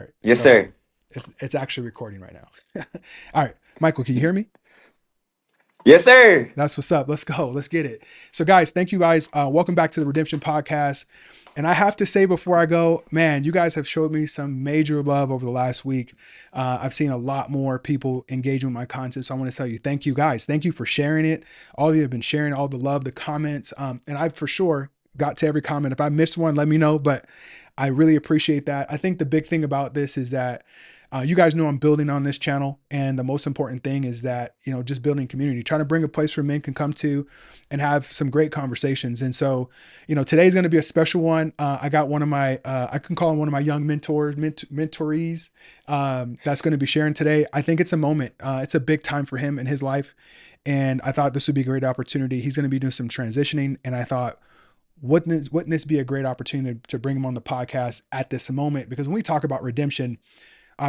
right. Yes, So sir. it's actually recording right now. All right, Michael, can you hear me? Yes, sir. That's what's up. Let's go. Let's get it. So, guys, thank you guys. Welcome back to the Redemption Podcast. And I have to say before I go, man, you guys have showed me some major love over the last week. I've seen a lot more people engage with my content. So I want to tell you, thank you guys. Thank you for sharing it. All of you have been sharing all the love, the comments. And I for sure got to every comment. If I missed one, let me know. But I really appreciate that. I think the big thing about this is that you guys know I'm building on this channel, and the most important thing is that just building community, trying to bring a place where men can come to and have some great conversations. And so, today's going to be a special one. I got one of my, I can call him one of my young mentorees, that's going to be sharing today. I think it's a moment. It's a big time for him in his life, and I thought this would be a great opportunity. He's going to be doing some transitioning, and I thought, wouldn't this be a great opportunity to bring him on the podcast at this moment? Because when we talk about redemption,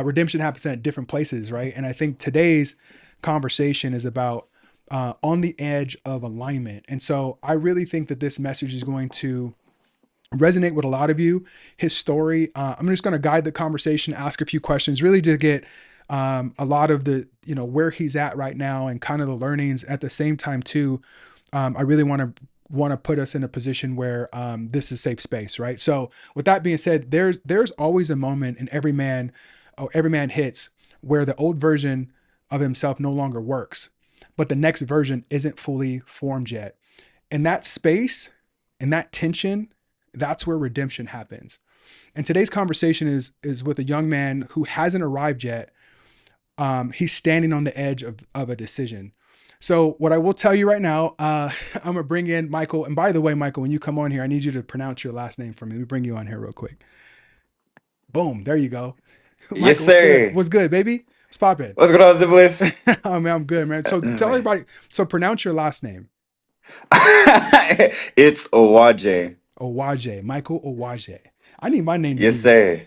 redemption happens at different places, right? And I think today's conversation is about on the edge of alignment. And so I really think that this message is going to resonate with a lot of you. His story, I'm just going to guide the conversation, ask a few questions, really to get a lot of the, where he's at right now and kind of the learnings. At the same time, too, I really want to put us in a position where this is safe space, right? So with that being said, there's always a moment in every man hits where the old version of himself no longer works, but the next version isn't fully formed yet. In that space, in that tension, that's where redemption happens. And today's conversation is with a young man who hasn't arrived yet. He's standing on the edge of a decision. So what I will tell you right now, I'm gonna bring in Michael. And by the way, Michael, when you come on here, I need you to pronounce your last name for me. Let me bring you on here real quick. Boom, there you go. Yes, Michael, what's good? sir. What's good, baby? What's poppin'? What's going on, Zibliss? Oh man, I'm good, man. So tell everybody. So pronounce your last name. It's Owaje. Owaje, Michael Owaje. I need my name to Yes, be. sir.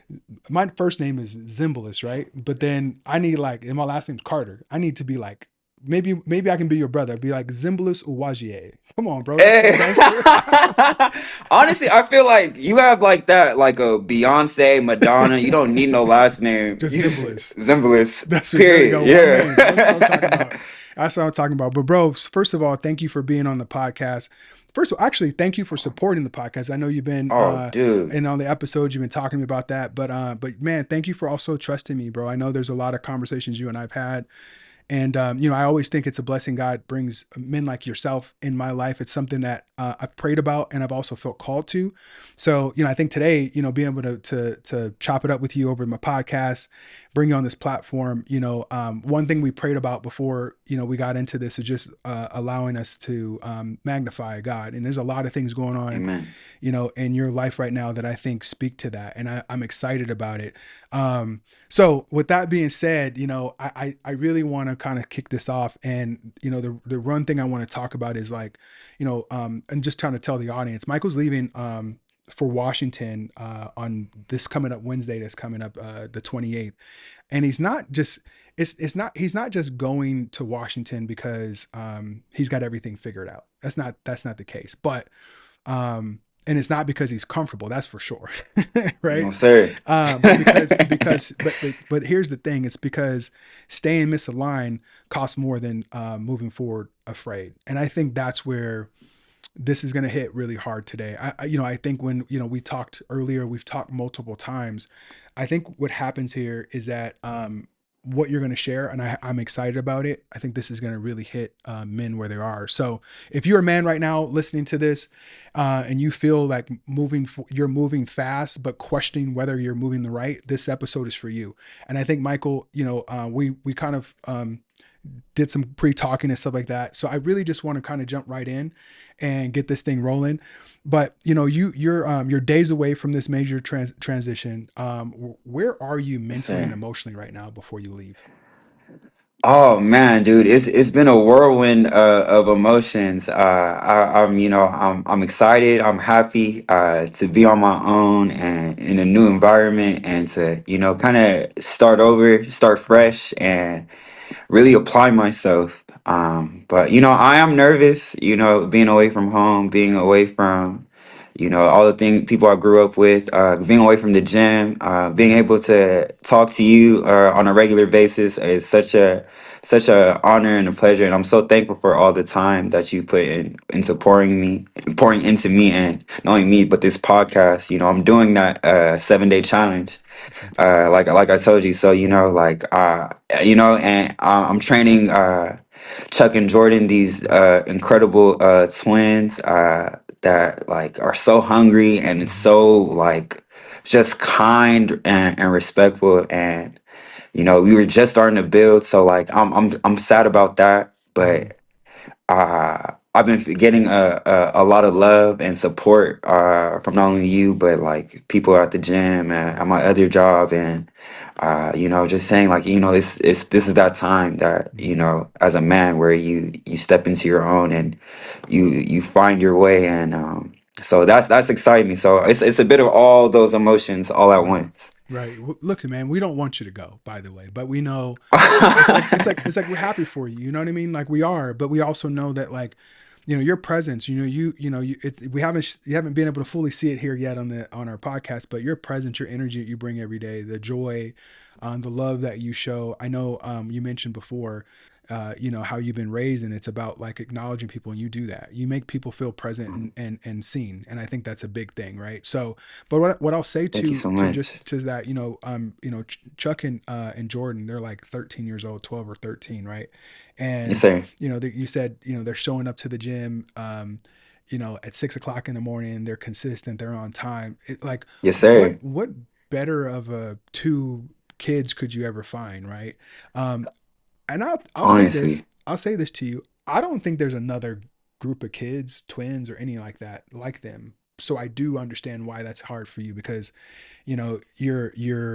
My first name is Zimbalist, right? But then I need like, and my last name's Carter. I need to be like, maybe I can be your brother. Be like Zimbalist Owaje. Come on, bro. That's so Hey. gangster. Honestly, I feel like you have like that, like a Beyonce, Madonna. You don't need no last name. Just You just Zimbalist. Zimbliss. That's it. There you Period. go. One name. That's what I'm talking Yeah. about. That's what I'm talking about. But bro, first of all, thank you for being on the podcast. First of all, actually, thank you for supporting the podcast. I know you've been Oh, dude. and on the episodes you've been talking to me about that. But man, thank you for also trusting me, bro. I know there's a lot of conversations you and I've had. And, I always think it's a blessing God brings men like yourself in my life. It's something that I've prayed about and I've also felt called to. So, I think today, being able to chop it up with you over my podcast, bring you on this platform, one thing we prayed about before, we got into this is just allowing us to magnify God. And there's a lot of things going on, Amen. in your life right now that I think speak to that. And I'm excited about it. So with that being said, I really want to kind of kick this off. And, the one thing I want to talk about is like, and just trying to tell the audience, Michael's leaving, for Washington, on this coming up Wednesday, that's coming up, the 28th. And he's not just going to Washington because, he's got everything figured out. That's not the case, but, and it's not because he's comfortable, that's for sure. Right. No, sir. But but here's the thing, it's because staying misaligned costs more than moving forward afraid. And I think that's where this is going to hit really hard today. I think when, we talked earlier, we've talked multiple times. I think what happens here is that, what you're going to share, and I'm excited about it. I think this is going to really hit men where they are. So if you're a man right now listening to this, and you feel like you're moving fast, but questioning whether you're moving the right, this episode is for you. And I think Michael, we kind of, did some pre-talking and stuff like that. So I really just want to kind of jump right in and get this thing rolling. But you're days away from this major transition. Where are you Yes, mentally and sir. emotionally right now before you leave? Oh man, dude, it's been a whirlwind of emotions. I'm excited. I'm happy to be on my own and in a new environment and to kind of start over, start fresh, and really apply myself. But I am nervous. Being away from home, being away from You know, all the things people I grew up with, being away from the gym, being able to talk to you on a regular basis is such a honor and a pleasure. And I'm so thankful for all the time that you put into pouring into me, and not only me, but this podcast. You know, I'm doing that 7 day challenge Fantastic. like I told you. So and I'm training Chuck and Jordan, these incredible twins that like are so hungry, and it's Hmm. so like just kind and respectful. And we were just starting to build, so like I'm sad about that, Hmm. but I've been getting a lot of love and support from not only you, but like people at the gym and at my other job. And just saying like, this is that time that, Hmm. as a man, where you step into your own, and you find your way. And so that's exciting me. So it's a bit of all those emotions all at Right. once. Right. Look, man, we don't want you to go, by the way, but we know it's like we're happy for you. You know what I mean? Like we are, but we also know that like, your presence. We haven't you haven't been able to fully see it here yet on our podcast, but your presence, your energy that you bring every day, the joy, the love that you show. I know you mentioned before, how you've been raised, and it's about like acknowledging people, and you do that. You make people feel present and seen, and I think that's a big thing, right? So, but what I'll say Thank you to so to much. just to that, Chuck and Jordan, they're like 13 years old, 12 or 13, right? Yes, And sir. you said they're showing up to the gym, at 6 o'clock in the morning. They're consistent. They're on time. Like Yes, what sir. what better of a two kids could you ever find, right? Um, and I'll say this. Honestly. I'll say this to you. I don't think there's another group of kids, twins, or any like that like them. So I do understand why that's hard for you because you're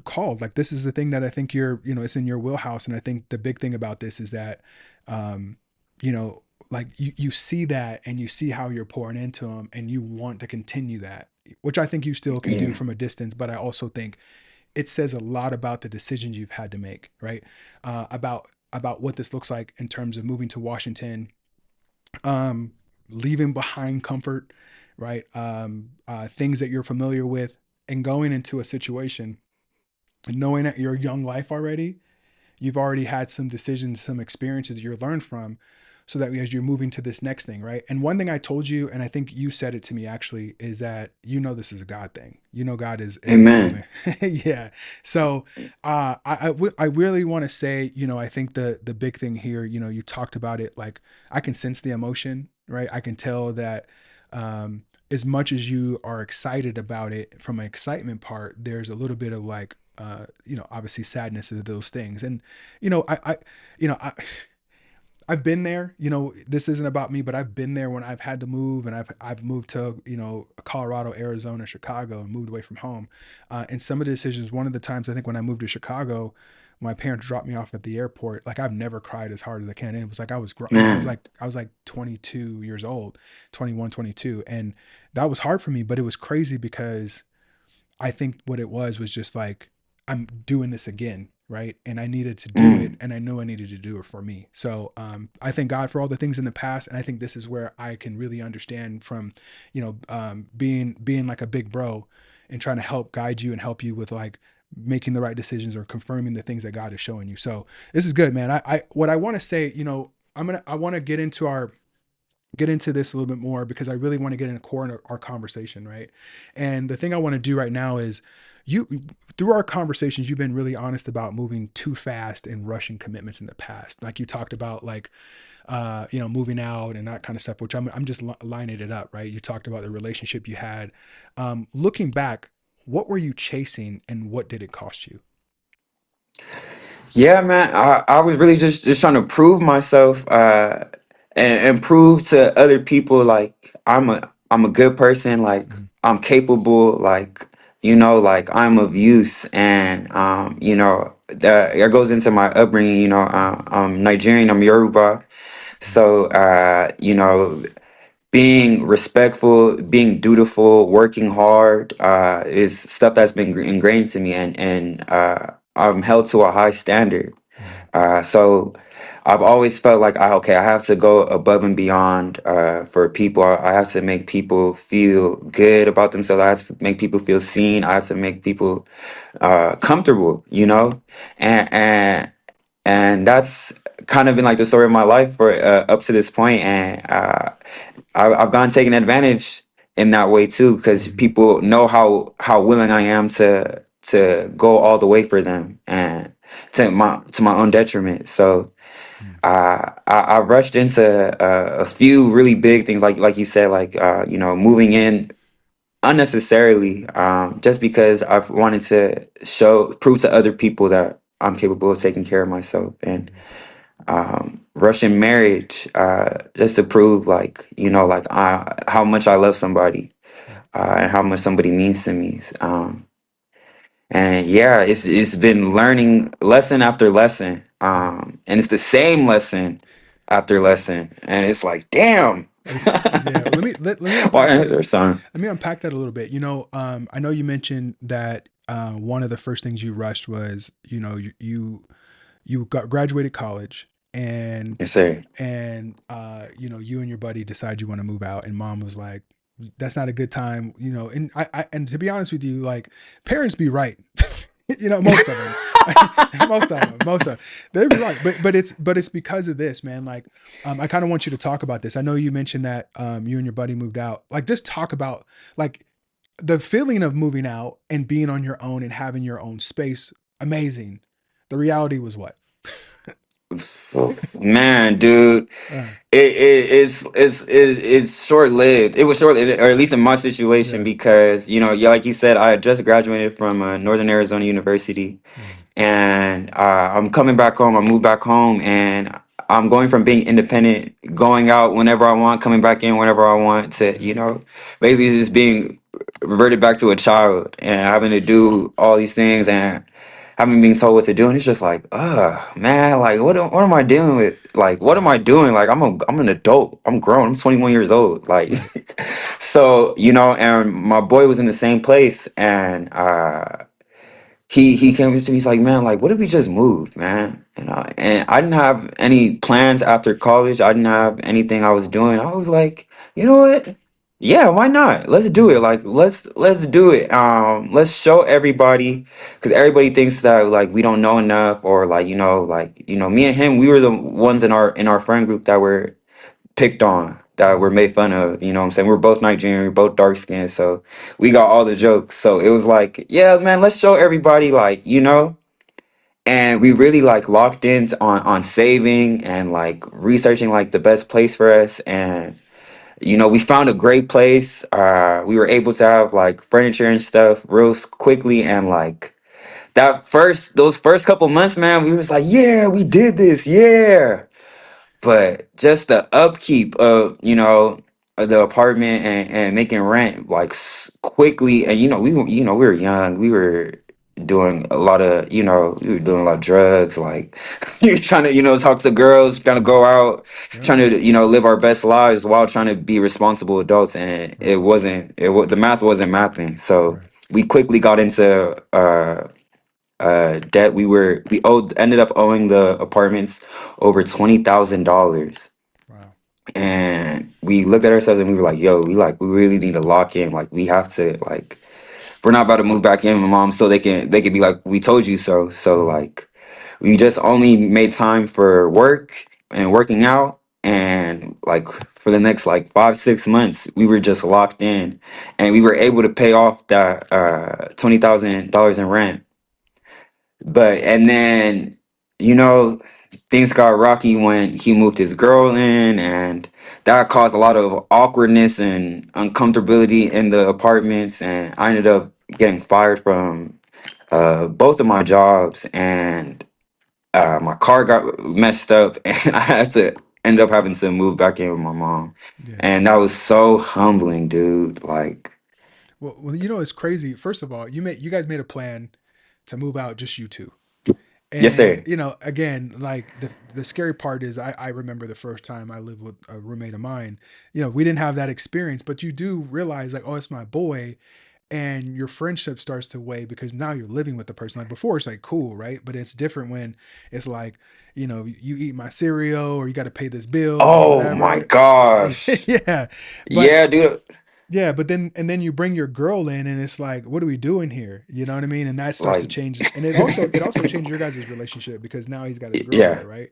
called. Like this is the thing that I think it's in your wheelhouse. And I think the big thing about this is that um you know like you see that and you see how you're pouring into them and you want to continue that, which I think you still can do Yeah. from a distance. But I also think it says a lot about the decisions you've had to make, right? About what this looks like in terms of moving to Washington, um, leaving behind comfort, right? Things that you're familiar with, and going into a situation, knowing that your young life already, you've already had some decisions, some experiences that you learned from, so that as you're moving to this next thing, right? And one thing I told you, and I think you said it to me actually, is that this is a God thing. God is moving. Amen. Yeah. So I really want to say, I think the big thing here, you talked about it, like I can sense the emotion, right? I can tell that as much as you are excited about it, from an excitement part, there's a little bit of like obviously sadness of those things. And you know I I've been there. This isn't about me, but I've been there when I've had to move, and I've moved to Colorado, Arizona, Chicago, and moved away from home. And some of the decisions, one of the times I think when I moved to Chicago, my parents dropped me off at the airport. Like I've never cried as hard as I can. And it was like Man. I was like 22 years old, 21, 22, and that was hard for me. But it was crazy because I think what it was just like, I'm doing this again, right? And I needed to do it, Mm. and I knew I needed to do it for me. So I thank God for all the things in the past, and I think this is where I can really understand from, being like a big bro and trying to help guide you and help you with like making the right decisions or confirming the things that God is showing you. So this is good, man. I what I want to say, I want to get into this a little bit more because I really want to get in the core in our conversation, right? And the thing I want to do right now is you through our conversations, you've been really honest about moving too fast and rushing commitments in the past. Like you talked about like moving out and that kind of stuff, which I'm just lining it up, right? You talked about the relationship you had. Looking back, what were you chasing and what did it cost you? Yeah, man. I was really just trying to prove myself, and prove to other people like I'm a good person, like Mhm. I'm capable, like like I'm of use. And that goes into my upbringing. I'm Nigerian, I'm Yoruba. So being respectful, being dutiful, working hard is stuff that's been ingrained to me, and I'm held to a high standard. Mm, So I've always felt like okay, I have to go above and beyond for people. I have to make people feel good about themselves. I have to make people feel seen. I have to make people comfortable, you know, and and and that's kind of been like the story of my life for up to this point. And I've gone taken advantage in that way too, because mhm, people know how willing I am to go all the way for them and to my own detriment. So mm, I rushed into a few really big things, like you said, like moving in unnecessarily, just because I've wanted to prove to other people that I'm capable of taking care of myself, and mhm. Russian marriage, just to prove, like, how much I love somebody, Right. and how much somebody means to me. And yeah, it's been learning lesson after lesson, Mm. and it's the same lesson after lesson, and it's like, damn. Yeah. Well, let me Why unpack is that. there some? Let me unpack that a little bit. I know you mentioned that one of the first things you rushed was, you got graduated college, and Yes, sir. you and your buddy decide you want to move out, and mom was like, that's not a good time, and and to be honest with you, like, parents be right. Most of them. Most of them, they'd be right, but it's because of this, man. Like, I kind of want you to talk about this. I know you mentioned that you and your buddy moved out. Like, just talk about, like, the feeling of moving out and being on your own and having your own space. Amazing. The reality was what? Man, dude, uh, it's short lived. It was short, or at least in my situation, yeah. because yeah, like you said, I had just graduated from Northern Arizona University, Mm, and I'm coming back home. I moved back home, and I'm going from being independent, going out whenever I want, coming back in whenever I want, to yeah. basically just being reverted back to a child and having to do all these things and having been told what to do. And it's just like, man, like what am I dealing with? Like, what am Right. I doing? Like, I'm an adult. I'm grown. I'm 21 years old. Like, Right. so and my boy was in the same place, and he came to me. He's like, man, like, what if we just moved, man? And I didn't have any plans after college. I didn't have anything I was doing. I was like, you know what? Yeah, why not? Let's do it. Mm, Like, let's do it. Let's show everybody, because everybody thinks that, like, we don't know enough, or like, me and him, we were the ones in our friend group that were picked on, that were mm, made fun of. You know what I'm saying? We're both Nigerian, we're both dark skinned, so we got all the jokes. So it was like, yeah, man, let's show everybody, like, and we really like locked in on saving and like researching like the best place for us. And we found a great place. We were able to have like furniture and stuff real quickly, and like those first couple months, man, we was like, yeah, we did this, yeah. But just the upkeep of the apartment, and making rent like quickly. And we were young, we were doing a lot of drugs, like you're trying to talk to girls, trying to mm. go out, Yep. trying to live our best lives while trying to be responsible adults. And Right. the math wasn't mathing. So Right. we quickly got into debt. We ended up owing the apartments over $20,000. Wow. And we looked at ourselves and we were like, yo, we really need to lock in. Like, we have to, like, we're not about to move back in, my mom, so they can be like, we told you so. So Mm, like, we just only made time for work and working out. And like, for the next like 5 6 months, we were just locked in, and we were able to pay off that $20,000 in rent. But and then, you know, things got rocky when he moved his girl in, and that caused a lot of awkwardness and uncomfortability in the apartments. And I ended up getting fired from both of my jobs, and my car got messed up, and I had to end up having to move back in with my mom. yeah. And that was so humbling, dude. Like, Well, it's crazy. First of all, you guys made a plan to move out, just you two. yes, And sir. again, like, the scary part is, I remember the first time I lived with a roommate of mine. We didn't have that experience, but you do realize, like, oh, it's my boy, and your friendship starts to weigh because now you're living with the person. Like before, it's like cool, right? But it's different when it's like, you eat my cereal or you got to pay this bill or do Oh my whatever. gosh. Yeah, but Yeah, dude. yeah, but then and then you bring your girl in, and it's like, what are we doing here? You know what I mean? And that starts to Like, change, and it also changed your guys' relationship because now he's got his girl yeah. there, right?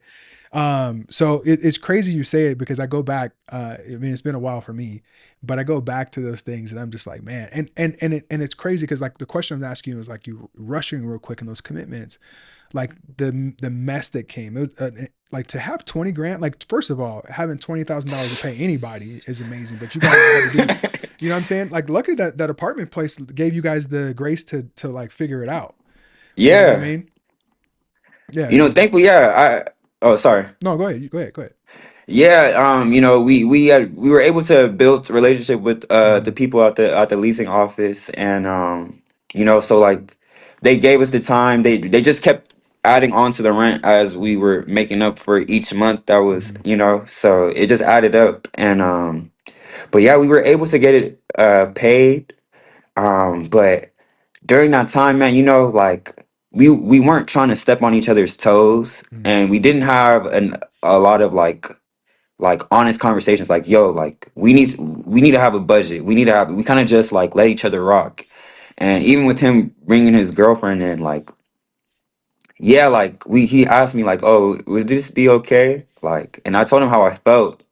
So it's crazy you say it because I go back. I mean, it's been a while for me, but I go back to those things, and I'm just like, man, and it's crazy because like the question I'm asking you is like you rushing real quick in those commitments, like the mess that came. It was, like to have 20 grand. Like first of all, having $20,000 to pay anybody is amazing, but you guys had to do, you know what I'm saying? Like lucky that apartment place gave you guys the grace to like figure it out. You know what I Yeah. mean? Yeah, You know, because thankfully, yeah, oh, sorry. no, go ahead, go ahead, go ahead. Yeah, we were able to build a relationship with the Mm-hmm. people at the leasing office, and so like they gave us the time. They just kept adding on to the rent as we were making up for each month that was, Mm-hmm. so it just added up. And but yeah, we were able to get it paid. But during that time, man, like we weren't trying to step on each other's toes, Mm-hmm. and we didn't have a lot of like honest conversations, like, yo, like we need to have a budget, we kind of just like let each other rock. And even with him bringing his girlfriend in, like, yeah, like he asked me like, oh, would this be okay, like, and I told him how I felt,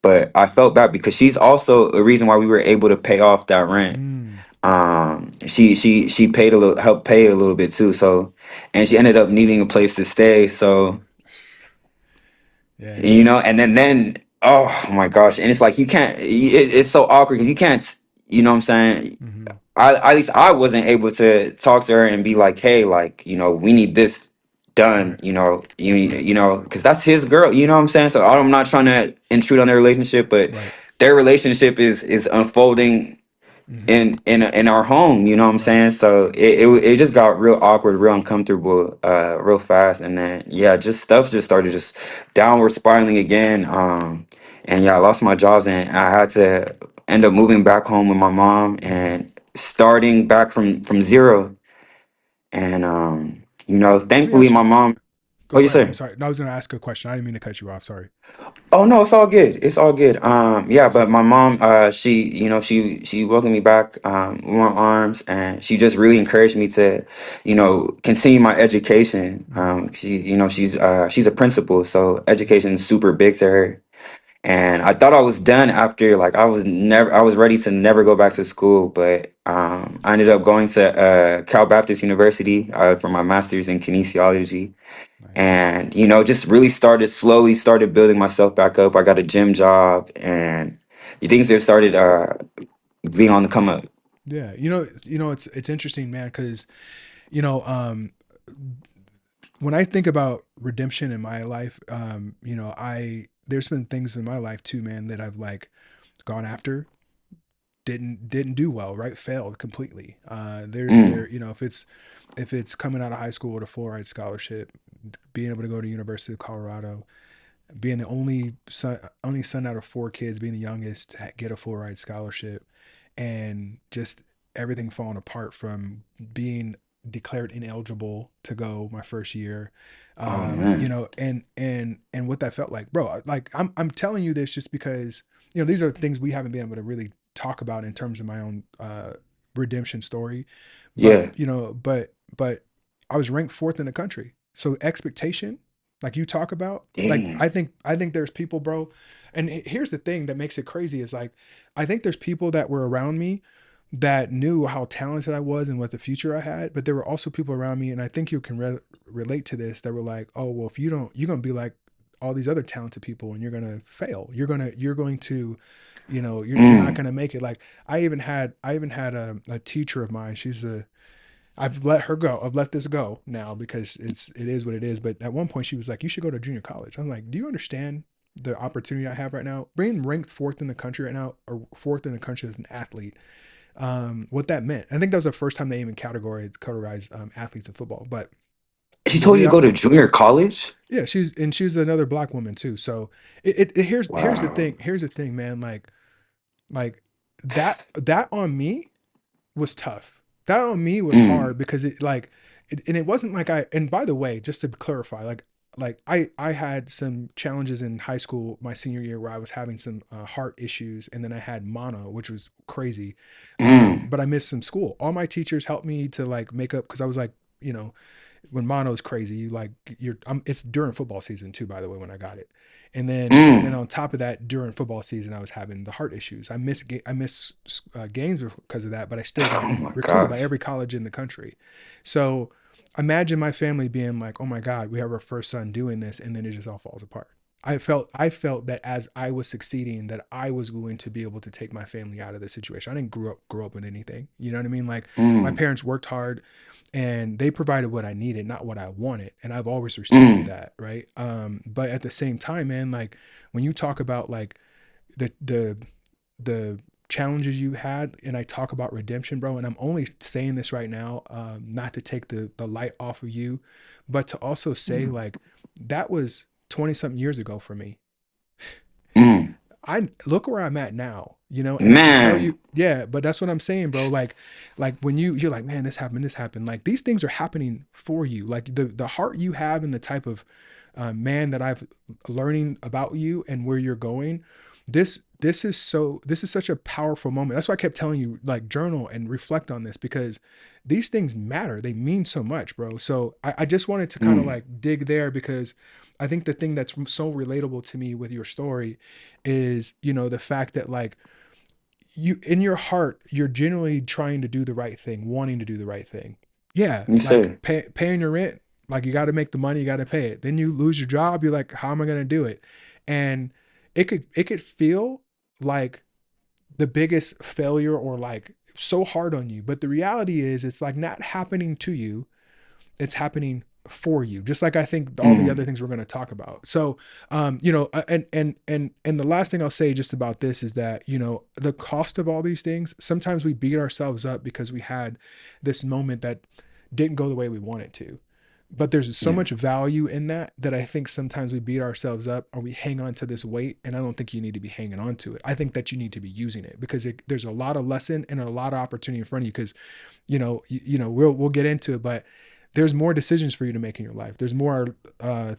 but I felt bad because she's also a reason why we were able to pay off that rent. Mm. She paid a little, helped pay a little bit too, so, and she ended up needing a place to stay, so, Yeah, and then oh my gosh, and it's like you can't, it's so awkward because you can't, what I'm saying, mm-hmm. I at least I wasn't able to talk to her and be like, hey, like, we need this done, Right, because that's his girl, you know what I'm saying? So I'm not trying to intrude on their relationship, but right, their relationship is unfolding mm-hmm. in our home, you know what I'm Right. saying? So it just got real awkward, real uncomfortable, real fast, and then yeah, just stuff just started just downward spiraling again. And yeah, I lost my jobs, and I had to end up moving back home with my mom Mm-hmm. and starting back from zero. And Let me thankfully ask you. my mom. Go, What you go ahead. I'm say? sorry. No, I was going to ask a question. I didn't mean to cut you off. Sorry. Oh no, it's all good. It's all good. Yeah, but So, my mom, she, she welcomed me back, with my arms, and she just really encouraged me to, continue my education. mm-hmm. She's a principal, so education is super big to her. And I thought I was done after, like, I was ready to never go back to school, but I ended up going to Cal Baptist University for my master's in kinesiology, Nice. and just really slowly started building myself back up. I got a gym job, and things just started being on the come up. Yeah. It's interesting, man, because you know, when I think about redemption in my life, I there's been things in my life too, man, that I've like gone after, didn't do well, right? Failed completely. There, Mm. if it's coming out of high school with a full ride scholarship, being able to go to University of Colorado, being the only son out of four kids, being the youngest to get a full ride scholarship, and just everything falling apart from being declared ineligible to go my first year. Oh man. And what that felt like, bro. Like I'm telling you this just because these are things we haven't been able to really talk about in terms of my own redemption story, but Yeah. but I was ranked fourth in the country, so expectation, like you talk about, like Damn. I think there's people, bro, and here's the thing that makes it crazy is like I think there's people that were around me that knew how talented I was and what the future I had, but there were also people around me, and I think you can relate to this, that were like, oh well, if you don't, you're gonna be like all these other talented people and you're gonna fail, you're going to you're not Mm. gonna make it. Like I even had a teacher of mine. I've let her go. I've let this go now because it is what it is. But at one point she was like, "You should go to junior college." I'm like, "Do you understand the opportunity I have right now? Being ranked fourth in the country right now, or fourth in the country as an athlete, what that meant." I think that was the first time they even categorized athletes in football. But She the told you to real, go to junior college? yeah, she's another black woman too. So here's the Wow. thing. Here's the thing, man. Like that on me was tough. That on me was Mm, hard because it like and it wasn't like I and by the way, just to clarify, like I had some challenges in high school my senior year where I was having some heart issues, and then I had mono, which was crazy. mm, But I missed some school. All my teachers helped me to like make up because I was like, you know, when mono is crazy, you like it's during football season too, by the way, when I got it. And then mm. on top of that, during football season, I was having the heart issues. I missed games because of that, but I still got Oh my recruited by gosh. every college in the country. So imagine my family being like, "Oh my God, we have our first son doing this," and then it just all falls apart. I felt that as I was succeeding, that I was going to be able to take my family out of the situation. I didn't grow up with anything. You know what I mean? Like my Mm, parents worked hard and they provided what I needed, not what I wanted. And I've always respected mm. that, right? But at the same time, man, like when you talk about like the challenges you had, and I talk about redemption, bro, and I'm only saying this right now, not to take the light off of you, but to also say like that was 20 something years ago for me. Mm. I look where I'm at now, and I can tell Man. you, yeah, but that's what I'm saying, bro. Like when you're like, man, this happened. Like these things are happening for you. Like the heart you have and the type of man that I've learning about you and where you're going. This is such a powerful moment. That's why I kept telling you, like, journal and reflect on this because these things matter. They mean so much, bro. So I just wanted to kind of Mm. like dig there because I think the thing that's so relatable to me with your story is the fact that like you in your heart you're genuinely trying to do the right thing, wanting to do the right thing. Yeah, You like say. paying your rent, like you got to make the money, you got to pay it. Then you lose your job, you're like, how am I going to do it? And it could feel like the biggest failure or like so hard on you, but the reality is it's like not happening to you, it's happening for you, just like I think all the other Mm. things we're going to talk about. So and the last thing I'll say just about this is that the cost of all these things, sometimes we beat ourselves up because we had this moment that didn't go the way we wanted to, but there's so Yeah. much value in that I think sometimes we beat ourselves up or we hang on to this weight, and I don't think you need to be hanging on to it. I think that you need to be using it because there's a lot of lesson and a lot of opportunity in front of you because we'll get into it, but there's more decisions for you to make in your life. There's more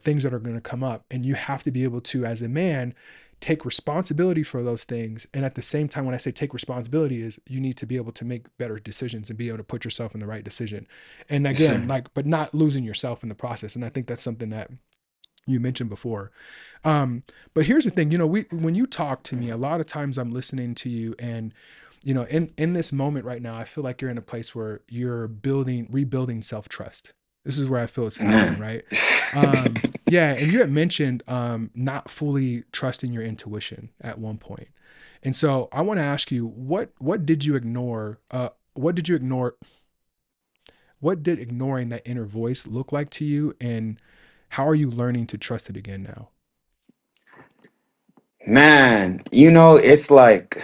things that are going to come up, and you have to be able to, as a man, take responsibility for those things. And at the same time, when I say take responsibility, is you need to be able to make better decisions and be able to put yourself in the right decision. And You again, say. like, but not losing yourself in the process. And I think that's something that you mentioned before. Um, but here's the thing, we when you talk to me, a lot of times I'm listening to you, and in this moment right now, I feel like you're in a place where you're rebuilding self trust. This is where I feel it's happening, Man. right? Yeah, and you had mentioned not fully trusting your intuition at one point, and so I want to ask you, what did you ignore? What did you ignore? What did ignoring that inner voice look like to you, and how are you learning to trust it again now? Man, it's like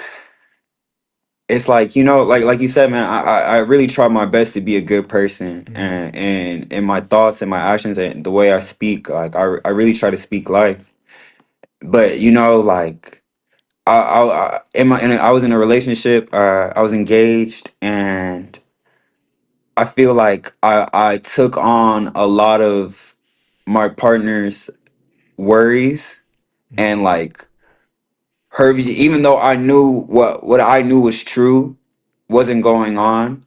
like you said, man, I really try my best to be a good person, Mm-hmm. and in my thoughts and my actions and the way I speak, like I really try to speak life. But like I was in a relationship, I was engaged, and I feel like I took on a lot of my partner's worries, Mm-hmm. and like her, even though I knew what I knew was true wasn't going on.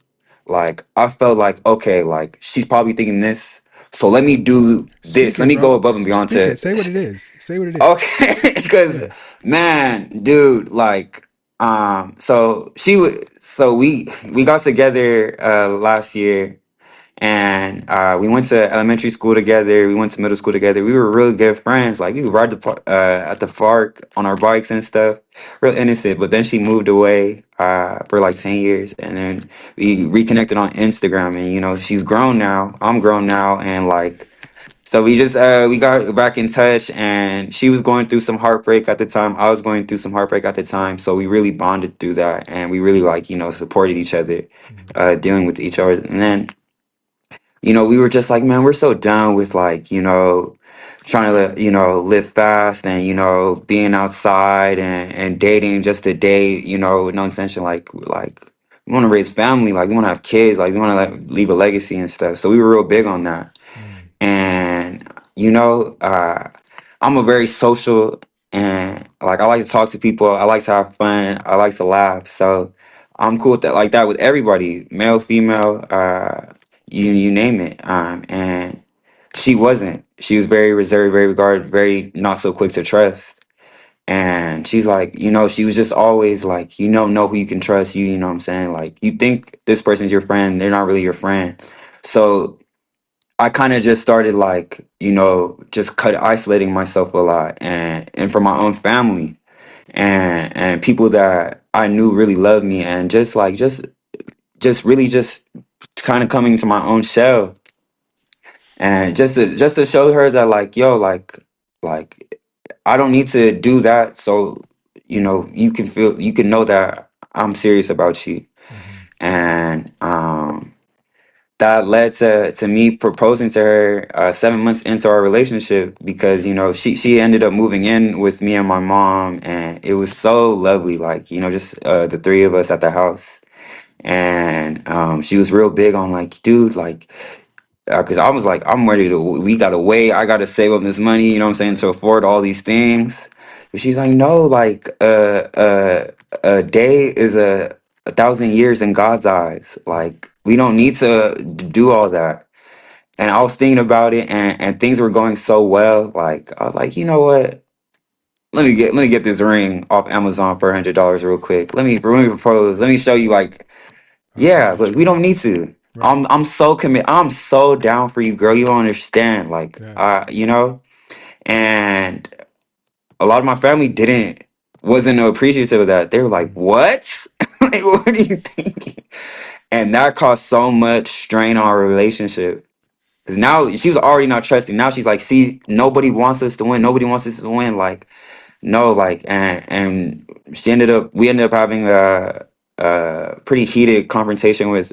Like I felt like, okay, like she's probably thinking this, so let me do this, Speak let it, me go bro. above and beyond Speak to it. Say what it is. Say what it is. okay. Because Yeah. man, dude, like so we got together last year, and we went to elementary school together. We went to middle school together. We were really good friends. Like we would ride at the park on our bikes and stuff, real innocent. But then she moved away for like 10 years, and then we reconnected on Instagram. And she's grown now. I'm grown now, and like so we got back in touch. And she was going through some heartbreak at the time. I was going through some heartbreak at the time. So we really bonded through that, and we really like supported each other, Mm-hmm. dealing with each other, and then we were just like, man, we're so done with like, trying to, live fast and, being outside and dating just to date, with no intention, like we want to raise family, like we want to have kids, like we want to like leave a legacy and stuff. So we were real big on that. Mm. And you know, I'm a very social, and like I like to talk to people. I like to have fun. I like to laugh. So I'm cool with that, like that with everybody, male, female, you name it. And she wasn't. She was very reserved, very regarded, very not so quick to trust. And she's like, you know, she was just always like, you don't know who you can trust. You know what I'm saying? Like, you think this person's your friend, they're not really your friend. So I kind of just started like, you know, just cut isolating myself a lot, and from my own family and people that I knew really loved me, and just like just really just kind of coming to my own shell, and just to show her that like, yo, like I don't need to do that, so you know you can know that I'm serious about you. Hmm. And that led to me proposing to her 7 months into our relationship, because you know she ended up moving in with me and my mom, and it was so lovely, like you know just the three of us at the house. And she was real big on like, dude, like, because I was like, I'm ready to, we gotta wait, I gotta save up this money, you know what I'm saying, to afford all these things. But she's like, no, like a day is a thousand years in God's eyes, like we don't need to do all that. And I was thinking about it, and things were going so well, like I was like, you know what, let me get this ring off Amazon for $100 real quick, let me propose, let me show you like, yeah, but we Unconditional. don't need to. Right. I'm so committed. I'm so down for you, girl. You don't understand. Like, Yeah. you know, and a lot of my family wasn't appreciative of that. They were like, Mm. "What? Like, what are you thinking?" And that caused so much strain on our relationship. Because now she was already not trusting. Now she's like, "See, nobody wants us to win. Nobody wants us to win." Like, no, like, and we ended up having a pretty heated confrontation with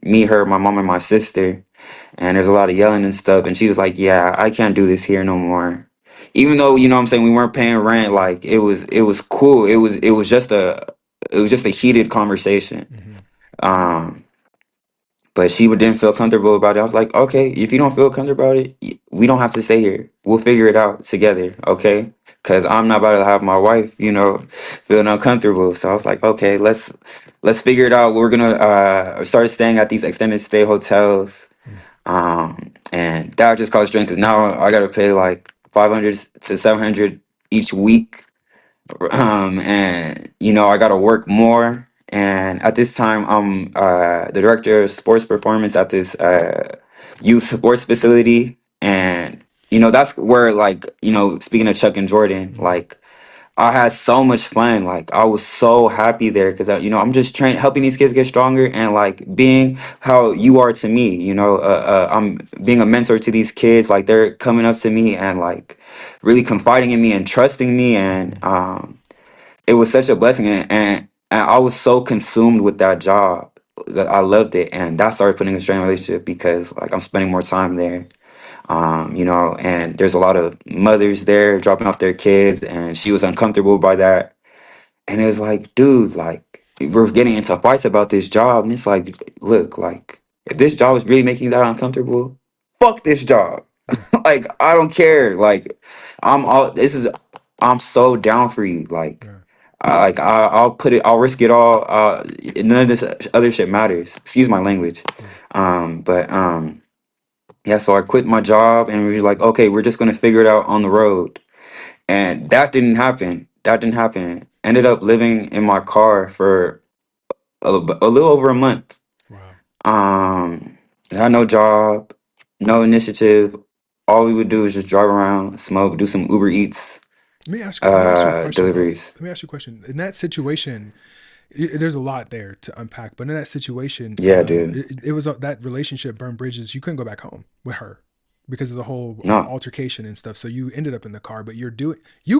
me, her, my mom, and my sister. And there's a lot of yelling and stuff. And she was like, yeah, I can't do this here no more. Even though, you know what I'm saying, we weren't paying rent, like it was cool. It was just a heated conversation. Hmm. Um, but she didn't feel comfortable about it. I was like, okay, if you don't feel comfortable about it, we don't have to stay here. We'll figure it out together, okay? Because I'm not about to have my wife, you know, feeling uncomfortable. So I was like, okay, let's figure it out. We're gonna start staying at these extended stay hotels, and that just caused strain because now I gotta pay like 500 to 700 each week, and you know I gotta work more. And at this time, I'm the director of sports performance at this youth sports facility, and you know that's where, like, you know, speaking of Chuck and Jordan, Hmm. like I had so much fun. Like I was so happy there because you know I'm just trying helping these kids get stronger, and like being how you are to me. You know, I'm being a mentor to these kids. Like they're coming up to me and like really confiding in me and trusting me, and Hmm. it was such a blessing. And I was so consumed with that job that I loved it, and that started putting a strain on the relationship because like I'm spending more time there. You know, and there's a lot of mothers there dropping off their kids, and she was uncomfortable by that. And it was like, dude, like we're getting into fights about this job, and it's like, look, like if this job is really making you that uncomfortable, fuck this job. Yeah. Like I don't care. Like I'm so down for you. Like Yeah. I'll put it, I'll risk it all. None of this other shit matters. Excuse my language. Yeah. But yeah, so I quit my job, and we were like, okay, we're just gonna figure it out on the road. And that didn't happen. That didn't happen. Ended up living in my car for a little over a month. Wow. Had no job, no initiative. All we would do is just drive around, smoke, do some Uber Eats Let me ask you a question though. deliveries. Let me ask you a question. In that situation, there's a lot there to unpack, but in that situation, Yeah, dude. it was that relationship burned bridges. You couldn't go back home with her because of the whole No. altercation and stuff. So you ended up in the car, but you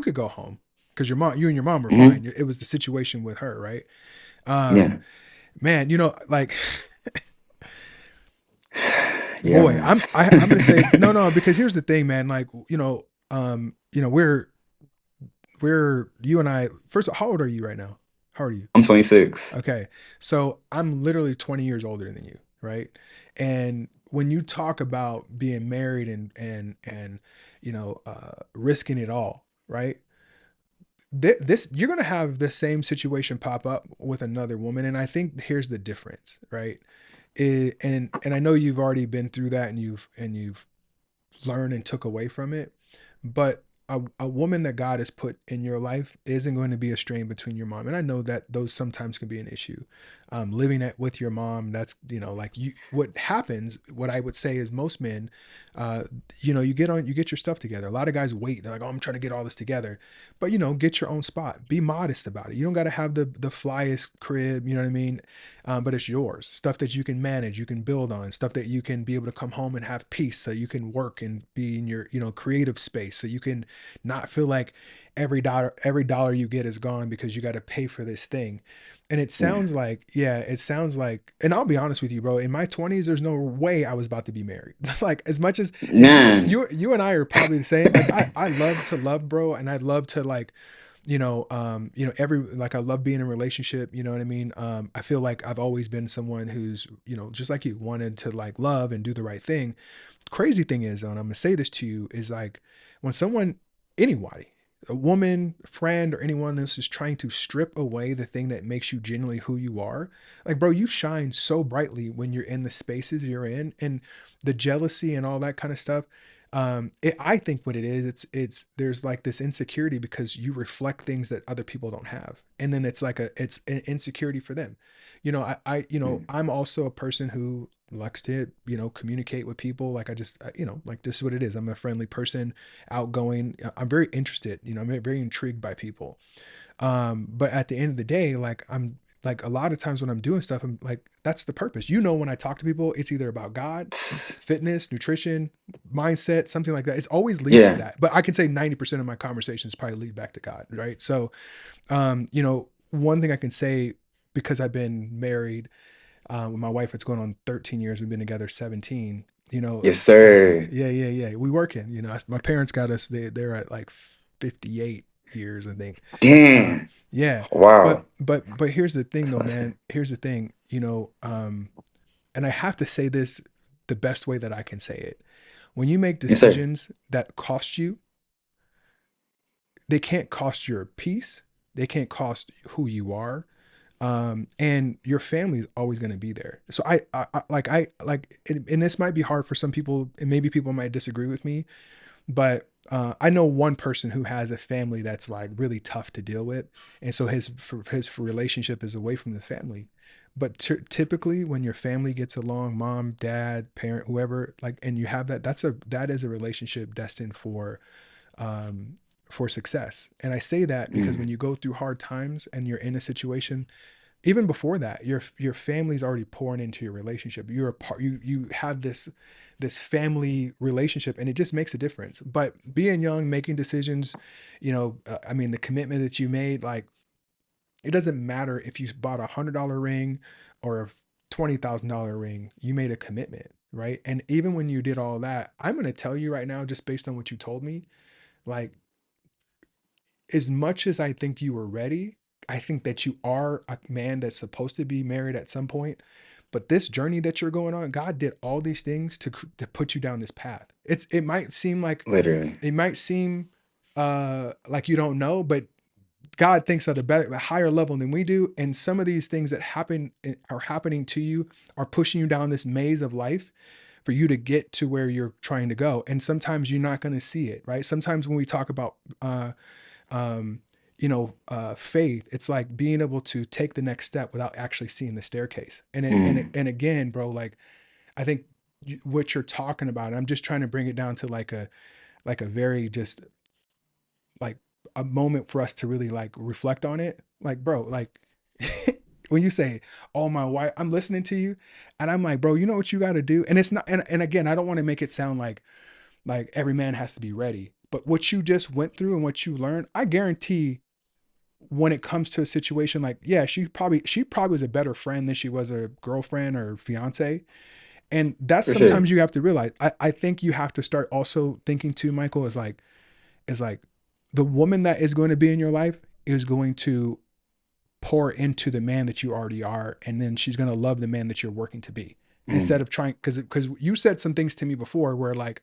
could go home because you and your mom were Hmm. fine. It was the situation with her, right? Um, Yeah. man, like, Yeah, boy, man. I'm gonna say no, because here's the thing, man. Like, we're you and I. First, how old are you right now? How are you? I'm 26. Okay. So I'm literally 20 years older than you, right? And when you talk about being married and risking it all, right? This you're gonna have the same situation pop up with another woman, and I think here's the difference, right? And I know you've already been through that, and you've learned and took away from it. But a woman that God has put in your life isn't going to be a strain between your mom. And I know that those sometimes can be an issue. Living with your mom, that's, like what happens, what I would say is most men, uh, you get your stuff together. A lot of guys wait. They're like, oh, I'm trying to get all this together. But, get your own spot. Be modest about it. You don't got to have the flyest crib, you know what I mean? But it's yours. Stuff that you can manage, you can build on, stuff that you can be able to come home and have peace, so you can work and be in your, creative space, so you can not feel like every dollar you get is gone because you got to pay for this thing. And it Yeah. sounds like, yeah, it sounds like, and I'll be honest with you, bro, in my 20s there's no way I was about to be married. Like, as much as, and you Man. you you and I are probably the same. Like, I love to love, bro, and I love to, like, every, like, I love being in a relationship, you know what I mean? I feel like I've always been someone who's, just like you, wanted to, like, love and do the right thing. Crazy thing is, though, and I'm gonna say this to you, is like, when someone, anybody, a woman, friend, or anyone else is trying to strip away the thing that makes you genuinely who you are, like, bro, you shine so brightly when you're in the spaces you're in, and the jealousy and all that kind of stuff. I think what it is, it's there's like this insecurity because you reflect things that other people don't have, and then it's an insecurity for them. I'm also a person who likes to, communicate with people. Like, I just, like, this is what it is. I'm a friendly person, outgoing. I'm very interested. I'm very intrigued by people. But at the end of the day, like, I'm like, a lot of times when I'm doing stuff, I'm like, that's the purpose. When I talk to people, it's either about God, fitness, nutrition, mindset, something like that. It always leads to Yeah. that. But I can say 90% of my conversations probably lead back to God, right? So, one thing I can say, because I've been married with my wife, it's going on 13 years. We've been together 17. Yes, sir. Yeah, yeah, yeah. We working. My parents got us. They're at like 58 years, I think. Uh, Damn. yeah, Wow. but here's the thing, That's though, awesome. man. Here's the thing. And I have to say this the best way that I can say it. When you make Yes, sir. decisions that cost you, they can't cost your peace. They can't cost who you are. And your family is always going to be there. So and this might be hard for some people, and maybe people might disagree with me, but I know one person who has a family that's, like, really tough to deal with, and so his relationship is away from the family. But typically, when your family gets along, mom, dad, parent, whoever, like, and you have that is a relationship destined um, for success. And I say that because when Mm. you go through hard times and you're in a situation, even before that, your family's already pouring into your relationship. You're a part. You have this family relationship, and it just makes a difference. But being young, making decisions, I mean, the commitment that you made, like, it doesn't matter if you bought $100 ring or a $20,000 ring. You made a commitment, right? And even when you did all that, I'm going to tell you right now, just based on what you told me, like, as much as I think you were ready, I think that you are a man that's supposed to be married at some point. But this journey that you're going on, God did all these things to put you down this path. It might seem like, Literally. it might seem like you don't know, but God thinks at a higher level than we do. And some of these things that are happening to you are pushing you down this maze of life for you to get to where you're trying to go. And sometimes you're not going to see it, right? Sometimes when we talk about um, faith, it's like being able to take the next step without actually seeing the staircase. Mm. And again, bro, like, I think what you're talking about, I'm just trying to bring it down to like a very just, like, a moment for us to really, like, reflect on it. Like, bro, like, when you say, "Oh, my wife," I'm listening to you, and I'm like, bro, you know what you got to do. And it's not, and again, I don't want to make it sound like every man has to be ready. But what you just went through and what you learned, I guarantee, when it comes to a situation, like, yeah, she probably was a better friend than she was a girlfriend or fiance. And that's For sure. sometimes you have to realize. I think you have to start also thinking too, Michael, is like the woman that is going to be in your life is going to pour into the man that you already are, and then she's going to love the man that you're working to be, instead Mm. of trying, because you said some things to me before where like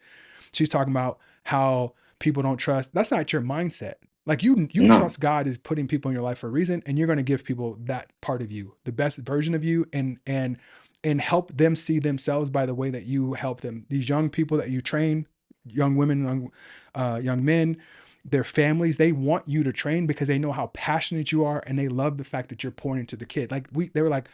she's talking about how people don't trust. That's not your mindset. Like you No. trust God is putting people in your life for a reason, and you're going to give people that part of you, the best version of you, and help them see themselves by the way that you help them. These young people that you train, young women, young men, their families, they want you to train because they know how passionate you are, and they love the fact that you're pouring into the kid. Like they were like,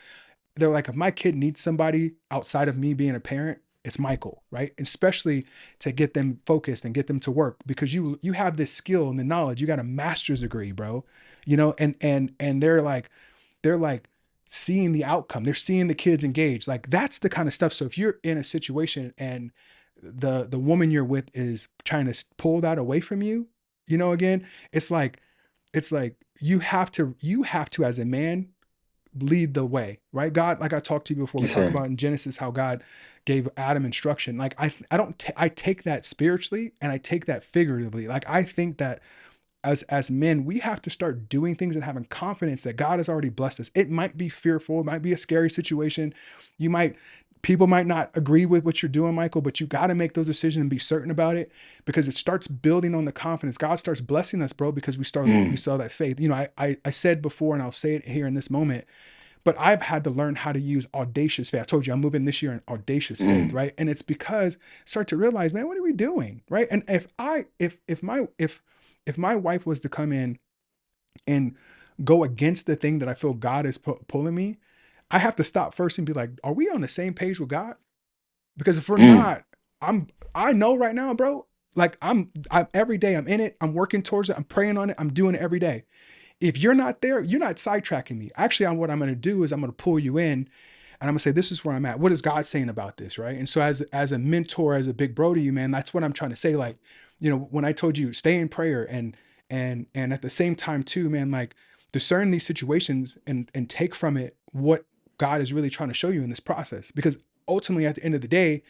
if my kid needs somebody outside of me being a parent, it's Michael, right? Especially to get them focused and get them to work, because you have this skill and the knowledge. You got a master's degree, bro. And they're like seeing the outcome. They're seeing the kids engage. Like that's the kind of stuff. So if you're in a situation and the woman you're with is trying to pull that away from you, again, it's like you have to as a man lead the way, right? God, like I talked to you before, we Yes, talked sir. about in Genesis how God gave Adam instruction. Like I don't I take that spiritually and I take that figuratively. Like I think that as men, we have to start doing things and having confidence that God has already blessed us. It might be fearful, it might be a scary situation. You might People might not agree with what you're doing, Michael, but you got to make those decisions and be certain about it, because it starts building on the confidence. God starts blessing us, bro, because we Mm. saw that faith. I said before, and I'll say it here in this moment, but I've had to learn how to use audacious faith. I told you I'm moving this year in audacious faith, Mm. right? And it's because I start to realize, man, what are we doing, right? And if my wife was to come in and go against the thing that I feel God is pulling me, I have to stop first and be like, are we on the same page with God? Because if we're Mm. not, I know right now, bro. Like I'm every day I'm in it. I'm working towards it. I'm praying on it. I'm doing it every day. If you're not there, you're not sidetracking me. Actually, what I'm going to do is I'm going to pull you in, and I'm gonna say, this is where I'm at. What is God saying about this, right? And so as a mentor, as a big bro to you, man, that's what I'm trying to say. Like, when I told you stay in prayer, and at the same time too, man, like discern these situations and take from it what God is really trying to show you in this process. Because ultimately, at the end of the day,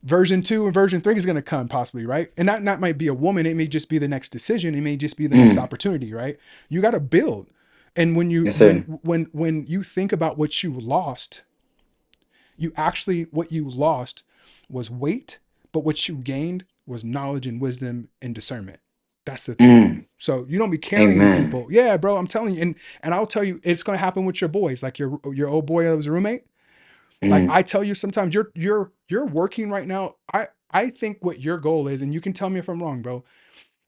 version 2 and version 3 is going to come possibly, right? And that might be a woman, it may just be the next decision, it may just be the next Mm. opportunity, right? You got to build. And when you Yes, sir. when you think about what you lost, what you lost was weight, but what you gained was knowledge and wisdom and discernment. That's the thing. Mm. So you don't be carrying Amen. people. Yeah, bro, I'm telling you. And I'll tell you, it's going to happen with your boys, like your old boy that was a roommate. Like Mm. I tell you, sometimes you're working right now. I think what your goal is, and you can tell me if I'm wrong, bro,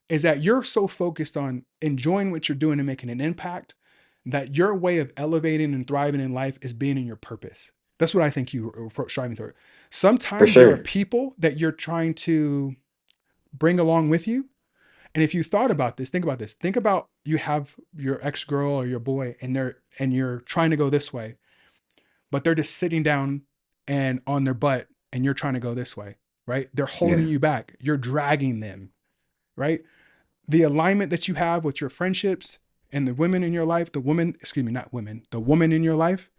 is that you're so focused on enjoying what you're doing and making an impact, that your way of elevating and thriving in life is being in your purpose. That's what I think you are striving toward. For Sometimes there are sure. people that you're trying to bring along with you. And if you thought about this, think about this. Think about, you have your ex girl or your boy, and you're trying to go this way, but they're just sitting down and on their butt, and you're trying to go this way, right? They're holding Yeah. you back. You're dragging them, right? The alignment that you have with your friendships and the women in your life, the woman, excuse me, not women, the woman in your life,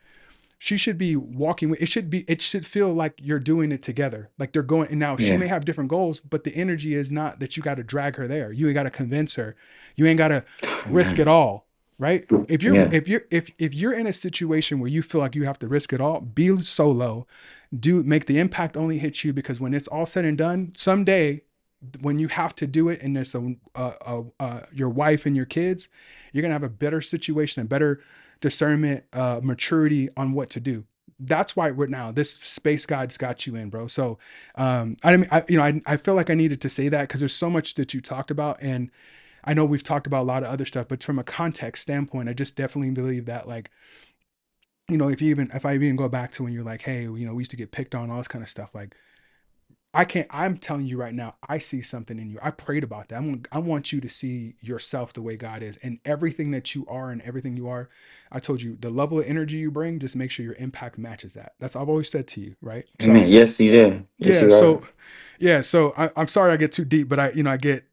she should be walking with, it should feel like you're doing it together. Like they're going, and now she may Yeah. have different goals, but the energy is not that you got to drag her there. You ain't got to convince her. You ain't got to risk it Amen. all, right? If you're Yeah. if you're if you're in a situation where you feel like you have to risk it all, be solo. Do make the impact only hit you, because when it's all said and done, someday when you have to do it and there's your wife and your kids, you're gonna have a better situation, a better discernment, maturity on what to do. That's why we're now this space God's got you in, bro. So I mean, I feel like I needed to say that because there's so much that you talked about, and I know we've talked about a lot of other stuff, but from a context standpoint, I just definitely believe that, like, if I even go back to when you're like, hey, we used to get picked on, all this kind of stuff, like, I'm telling you right now, I see something in you. I prayed about that. I want you to see yourself the way God is, and everything that you are and everything you are. I told you the level of energy you bring, just make sure your impact matches that. That's I've always said to you, right? So Amen. Yes, you did. Yes, yeah, you so have. Yeah, so I'm sorry I get too deep, but I get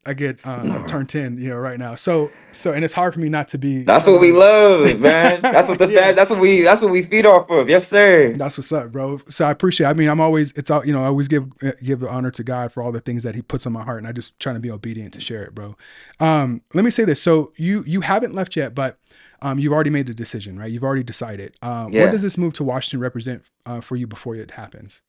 No. turned 10, right now. So and it's hard for me not to be That's what we someone. love, man. That's what the Yeah, fans. That's what we feed off of. Yes, sir. that's what's up, bro. So I appreciate. I mean, I'm always it's all I always give the honor to God for all the things that He puts on my heart, and I just trying to be obedient to share it, bro. Let me say this. So you haven't left yet, but you've already made the decision, right? You've already decided. What does Yeah, this move to Washington represent for you before it happens?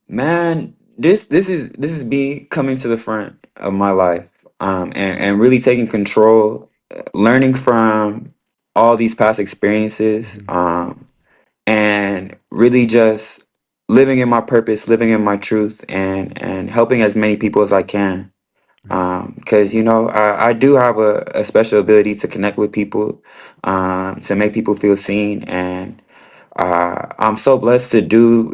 man. This is me coming to the front of my life, and really taking control, learning from all these past experiences, Mm-hmm. and really just living in my purpose, living in my truth, and helping as many people as I can. Right. Because I do have a special ability to connect with people, to make people feel seen, and I'm so blessed to do.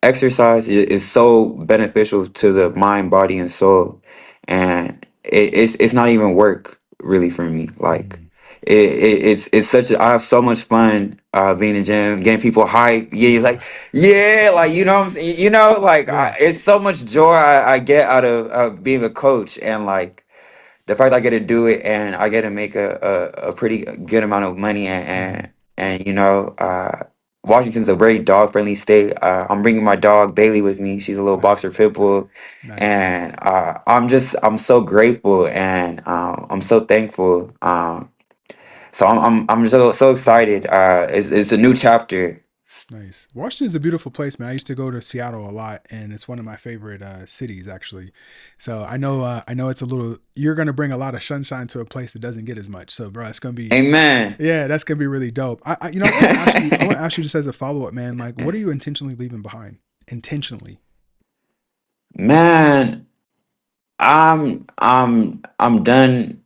Exercise is so beneficial to the mind, body, and soul, and it's not even work really for me. Like Mm-hmm. it's such. I have so much fun being in the gym, getting people hype. Yeah, like yeah, like what I'm saying. Like Yeah. it's so much joy I get out of being a coach, and like the fact I get to do it and I get to make a pretty good amount of money, Mm-hmm. and Washington's a very dog friendly state. I'm bringing my dog Bailey with me. She's a little Nice. boxer pit bull, Nice. and I'm so grateful, and I'm so thankful. So I'm so excited. It's a new chapter. Nice. Washington's a beautiful place, man. I used to go to Seattle a lot, and it's one of my favorite cities, actually. So I know it's a little. You're gonna bring a lot of sunshine to a place that doesn't get as much. So, bro, it's gonna be. Amen. Yeah, that's gonna be really dope. I want to ask you. I want to ask you just as a follow up, man. Like, what are you intentionally leaving behind? Intentionally. Man, I'm done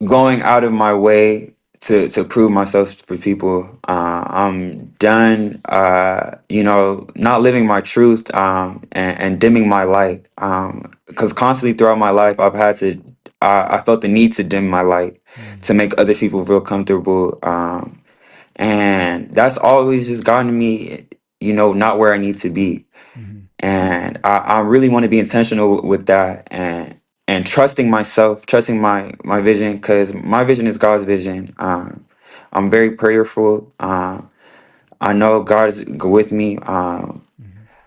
going out of my way to prove myself for people. I'm done, not living my truth, and dimming my light. Because constantly throughout my life, I've had to. I felt the need to dim my light Mm-hmm. to make other people feel comfortable. And that's always just gotten me, not where I need to be. Mm-hmm. And I really want to be intentional with that, and trusting myself, trusting my vision, because my vision is God's vision. I'm very prayerful. I know God is with me. Mm-hmm.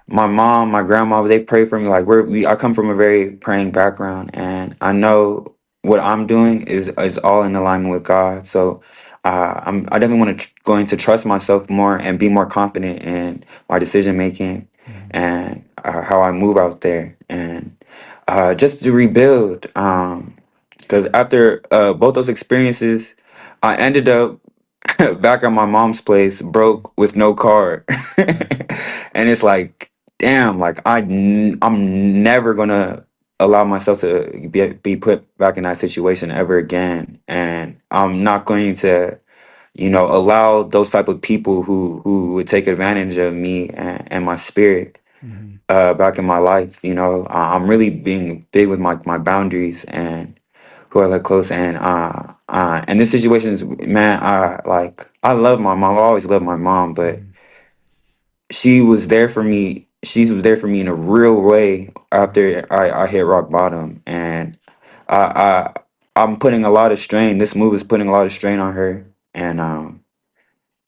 My mom, my grandma, they pray for me. Like I come from a very praying background, and I know what I'm doing is all in alignment with God. So I definitely want to going to trust myself more and be more confident in my decision making, Mm-hmm. and how I move out there, and just to rebuild. Because after both those experiences, I ended up back at my mom's place, Mm-hmm. broke with no car. Right. And it's like, damn, like I'm never gonna allow myself to be put back in that situation ever again, and I'm not going to allow those type of people who would take advantage of me and my spirit Mm-hmm. back in my life. I'm really being big with my boundaries and who I let close, and this situation is, man, I love my mom. I always loved my mom, but Mm-hmm. she was there for me. She was there for me in a real way Right. after I hit rock bottom, and I I'm putting a lot of strain. This move is putting a lot of strain on her, and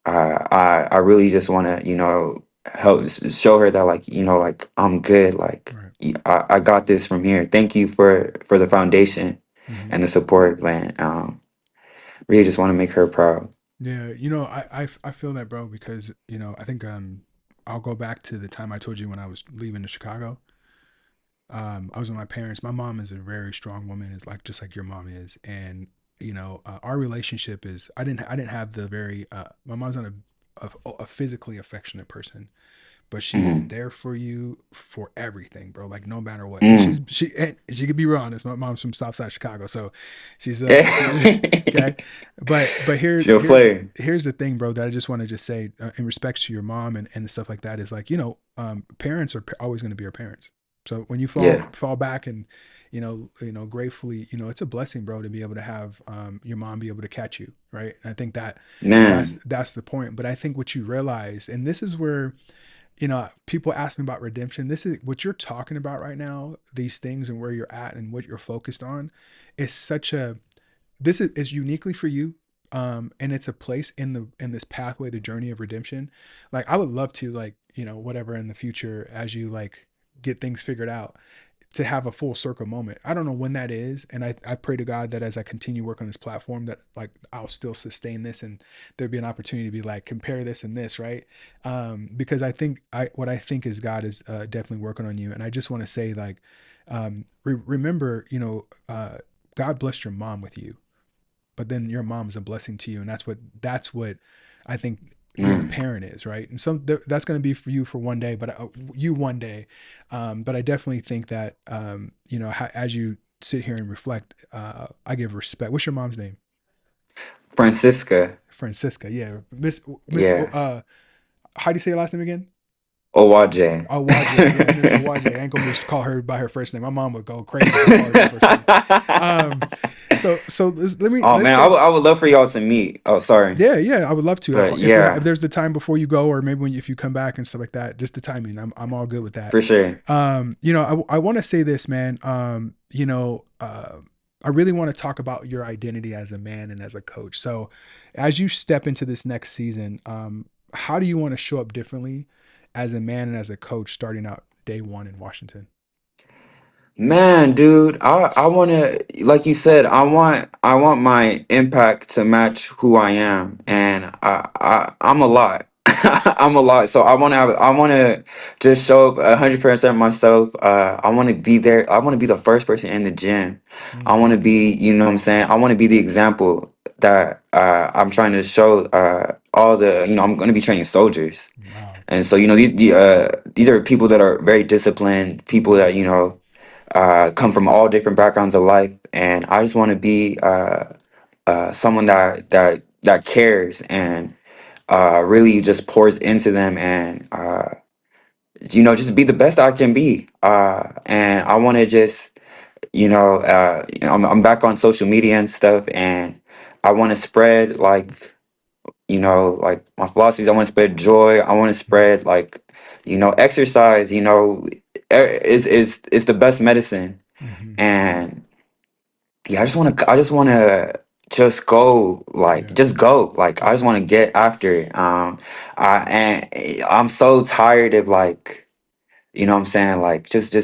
I really just want to help show her that, like, like I'm good, like Right. I got this from here. Thank you for the foundation Mm-hmm. and the support, man. Really just want to make her proud. Yeah, I feel that, bro, because I think I'll go back to the time I told you when I was leaving to Chicago. I was with my parents. My mom is a very strong woman, is like just like your mom is, and our relationship is. I didn't have the very. My mom's not a physically affectionate person, but she is Mm, there for you for everything, bro. Like no matter what. And mm. she could be wrong. This my mom's from Southside Chicago, so she okay. But She'll play. here's the thing, bro. That I just want to just say in respects to your mom and stuff like that is like parents are always going to be our parents. So when you Yeah, fall back and gratefully, it's a blessing, bro, to be able to have your mom be able to catch you, right? And I think that man. that's the point. But I think what you realize, and this is where People ask me about redemption. This is what you're talking about right now. These things and where you're at and what you're focused on is such a this is uniquely for you. And it's a place in this pathway, the journey of redemption. Like I would love to, like, whatever in the future, as you like get things figured out, to have a full circle moment. I don't know when that is. And I pray to God that as I continue work on this platform, that like I'll still sustain this and there'd be an opportunity to be like, compare this and this, right? Because what I think is God is definitely working on you. And I just want to say, like, remember, God blessed your mom with you, but then your mom's a blessing to you, and that's what I think being a Man, parent is, right? And that's going to be for you for one day, but you one day. But I definitely think that as you sit here and reflect, I give respect. What's your mom's name? Francisca. Francisca. Yeah, Miss. Yeah. How do you say your last name again? Owaje. Owaje, yeah, Miss Owaje. I ain't gonna just call her by her first name. My mom would go crazy if I called her by her first name. Um, so Oh let's man, say, I would love for y'all to meet. Oh, sorry. yeah, yeah, I would love to. But If yeah, there's the time before you go, or maybe if you come back and stuff like that, just the timing, I'm all good with that. for sure. I want to say this, man. I really want to talk about your identity as a man and as a coach. So, as you step into this next season, how do you want to show up differently as a man and as a coach, starting out day one in Washington? Man, dude, I want to, like you said, I want my impact to match who I am, Mm-hmm. and I'm a lot. I'm a lot. So I want to just show up 100% myself. I want to be there. I want to be the first person in the gym. I Mm. want to be, you know what I'm saying? I want to be the example that I'm trying to show all the, I'm going to be training soldiers. Wow. And so, these are people that are very disciplined, people Mm-hmm. that, come from all different backgrounds of life, and I just want to be someone that cares and really just pours into them, and just be the best I can be. And I want to just, I'm back on social media and stuff, and I want to spread like, like my philosophies. I want to spread joy. I want to spread like, exercise. Is the best medicine. Mm-hmm. And yeah, I just want to just go, like, Yeah. just go, like, I Yeah. just want to get after it. And I'm so tired of, like, what I'm saying, like, just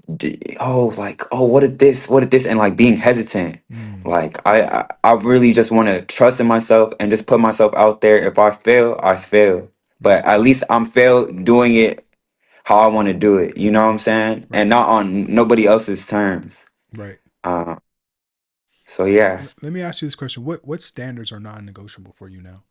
like, oh, what did this, and like being hesitant. Mm. Like, I really just want to trust in myself and just put myself out there. If I fail, I fail, Right. but at least I'm fail doing it how I want to do it, you know what I'm saying, and Right. not on nobody else's terms. Right. uh, so yeah. Let me ask you this question: what standards are non-negotiable for you now?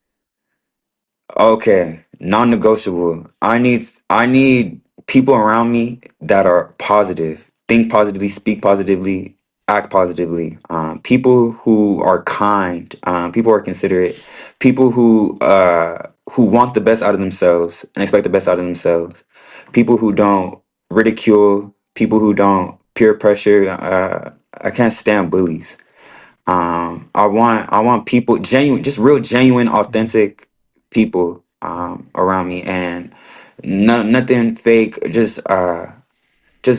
Okay, non-negotiable. I need people around me that are positive, think positively, speak positively, act positively. People who are kind, people who are considerate, people who want the best out of themselves and expect the best out of themselves. People who don't ridicule, people who don't peer pressure. I can't stand bullies. I want people genuine, just real genuine, Mm-hmm. authentic people Right. around me, and nothing fake. Just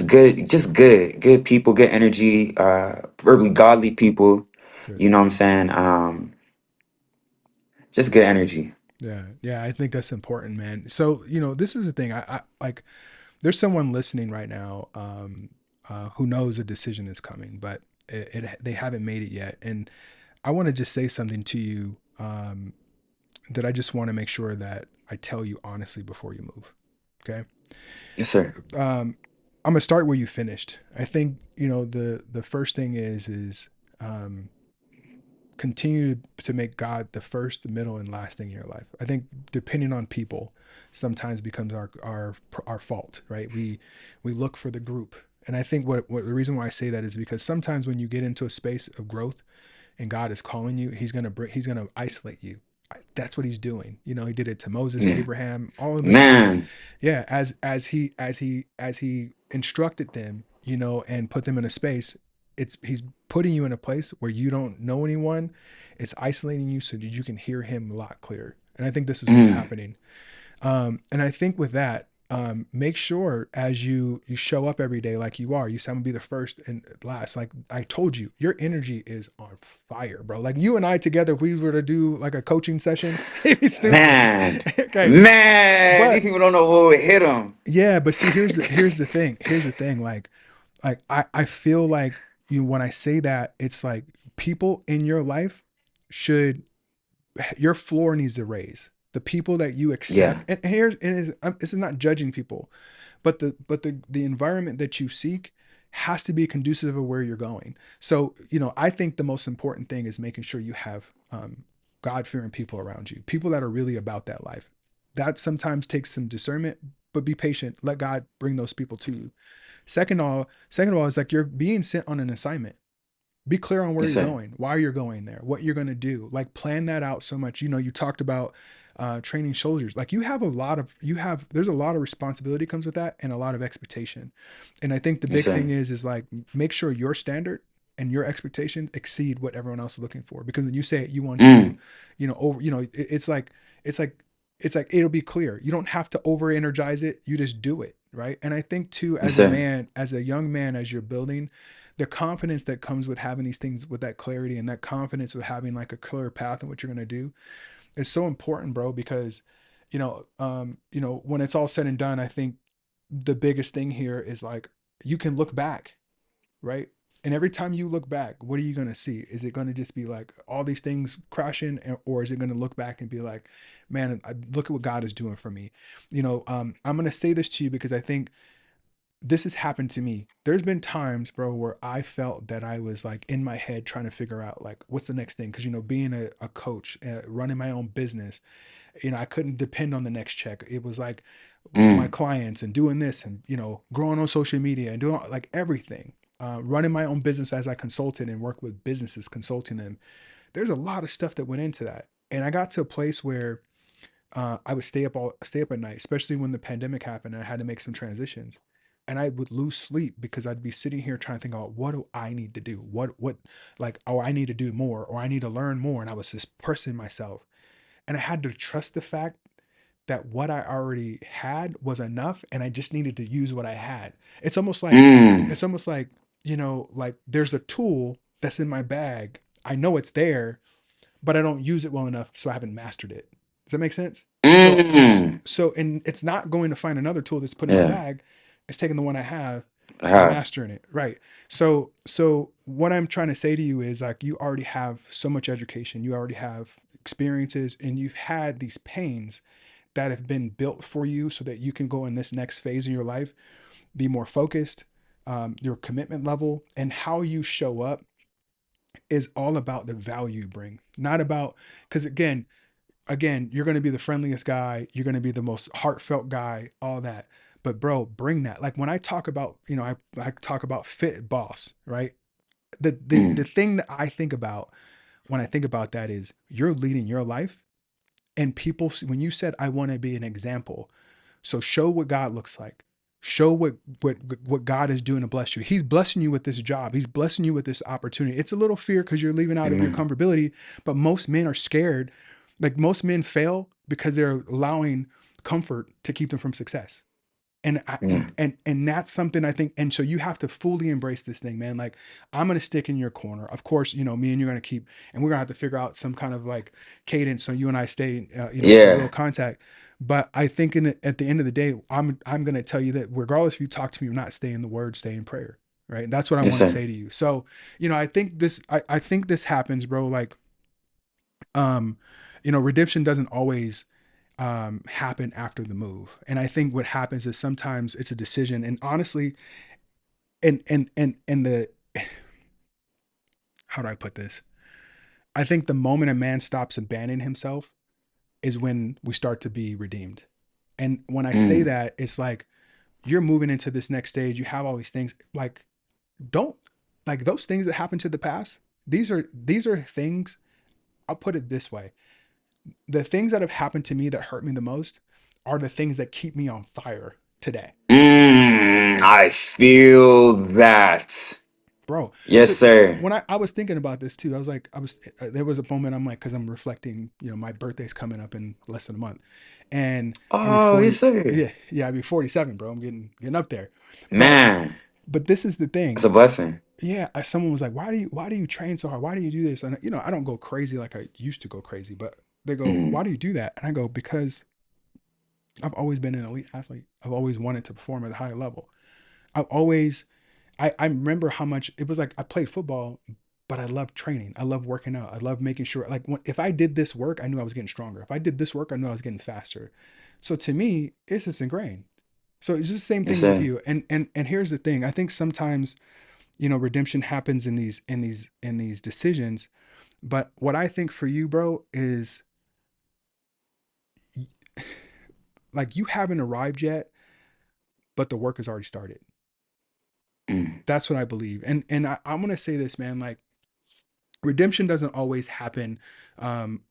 good, good people, good energy, verbally godly people. Good. You know what I'm saying? Just good energy. Yeah. Yeah. I think that's important, man. So this is the thing. I like. There's someone listening right now, who knows a decision is coming, but they haven't made it yet, and I want to just say something to you, that I just want to make sure that I tell you honestly before you move. Okay. Yes, sir. I'm gonna start where you finished. I think the first thing is um, continue to make God the first, the middle, and last thing in your life. I think depending on people sometimes becomes our fault, right? We look for the group, and I think what the reason why I say that is because sometimes when you get into a space of growth and God is calling you, he's gonna isolate you. That's what he's doing. He did it to Moses, Yeah, Abraham, all of them. man. Yeah, as he instructed them, and put them in a space. He's putting you in a place where you don't know anyone. It's isolating you so that you can hear him a lot clearer. And I think this is what's Mm, happening. And I think with that, make sure as you show up every day like you are, you say I'm gonna be the first and last. Like I told you, your energy is on fire, bro. Like you and I together, if we were to do like a coaching session, it'd be stupid. Man, Okay. man, these But people don't know what would hit them. yeah, but see, here's the thing. Here's the thing. Like I feel like you when I say that, it's like people in your life should your floor needs to raise. The people that you accept, Yeah, and here's and this is not judging people, but the environment that you seek has to be conducive of where you're going. So I think the most important thing is making sure you have God fearing people around you, people that are really about that life. That sometimes takes some discernment, but be patient. Let God bring those people to you. Second of all, it's like you're being sent on an assignment. Be clear on where yes, you're sir. going, why you're going there, what you're going to do. Like plan that out so much. You talked about training soldiers. Like there's a lot of responsibility comes with that and a lot of expectation. And I think the Yes, big sir. thing is like make sure your standard and your expectations exceed what everyone else is looking for. Because when you say it, you want to, Mm, it's like it's like it's like it'll be clear. You don't have to over energize it. You just do it, right? And I think too, yes, as a sir. man, as a young man, as you're building, the confidence that comes with having these things with that clarity and that confidence with having like a clear path in what you're going to do is so important, bro, because when it's all said and done, I think the biggest thing here is like you can look back, right? And every time you look back, what are you going to see? Is it going to just be like all these things crashing, or is it going to look back and be like, man, look at what God is doing for me? I'm going to say this to you because I think this has happened to me. There's been times, bro, where I felt that I was like in my head trying to figure out like what's the next thing. Because being a coach, running my own business, I couldn't depend on the next check. It was like my Mm, clients and doing this and growing on social media and doing like everything. Running my own business as I consulted and worked with businesses, consulting them. There's a lot of stuff that went into that, and I got to a place where I would stay up at night, especially when the pandemic happened and I had to make some transitions. And I would lose sleep because I'd be sitting here trying to think about what do I need to do? What like oh I need to do more or I need to learn more. And I was just pressing myself. And I had to trust the fact that what I already had was enough and I just needed to use what I had. It's almost like mm, it's almost like, like there's a tool that's in my bag. I know it's there, but I don't use it well enough, so I haven't mastered it. Does that make sense? So, mm. and it's not going to find another tool that's put in my Yeah, bag. It's taking the one I have and how? mastering it, right? So what I'm trying to say to you is like you already have so much education, you already have experiences, and you've had these pains that have been built for you so that you can go in this next phase in your life, be more focused. Your commitment level and how you show up is all about the value you bring, not about because again, you're going to be the friendliest guy, you're going to be the most heartfelt guy, all that. But bro, bring that. Like when I talk about, I talk about fit boss, right? The Mm, thing that I think about when I think about that is you're leading your life, and people when you said I want to be an example, so show what God looks like. Show what what God is doing to bless you. He's blessing you with this job. He's blessing you with this opportunity. It's a little fear because you're leaving out of your amen. comfortability, but most men are scared. Like most men fail because they're allowing comfort to keep them from success. And I, Yeah, and that's something I think. And so you have to fully embrace this thing, man. Like I'm gonna stick in your corner. Of course, me and you're gonna keep, and we're gonna have to figure out some kind of like cadence so you and I stay, some real yeah, contact. But I think at the end of the day, I'm gonna tell you that regardless if you talk to me or not, stay in the Word, stay in prayer, right? And that's what I yes, want to sir. say to you. So I think this happens, bro. Like um, redemption doesn't always happen after the move. And I think what happens is sometimes it's a decision. And honestly, and the how do I put this? I think the moment a man stops abandoning himself is when we start to be redeemed. And when I say Mm, that, it's like you're moving into this next stage. You have all these things. Like, don't like those things that happened to the past. These are things. I'll put it this way: the things that have happened to me that hurt me the most are the things that keep me on fire today. I feel that. bro. Yes, So sir. when I was thinking about this too, I was like, there was a moment I'm like, because I'm reflecting, my birthday's coming up in less than a month, and I'll be Oh, yes, 40. sir. Yeah, I'll be 47, bro. I'm getting up there, but Man, this is the that's thing. a blessing. Yeah, someone was like, why do you train so hard? Why do you do this? And I don't go crazy like I used to go crazy, but they go, Mm, why do you do that? And I go, because I've always been an elite athlete. I've always wanted to perform at a high level. I've always I remember how much it was like I played football, but I loved training. I love working out. I love making sure like if I did this work, I knew I was getting stronger. If I did this work, I knew I was getting faster. So to me, it's just ingrained. So it's just the same yes, thing with sir. you. And here's the thing. I think sometimes, redemption happens in these decisions. But what I think for you, bro, is like you haven't arrived yet, but the work has already started. Mm, That's what I believe. And I'm gonna say this, man. Like redemption doesn't always happen. Um,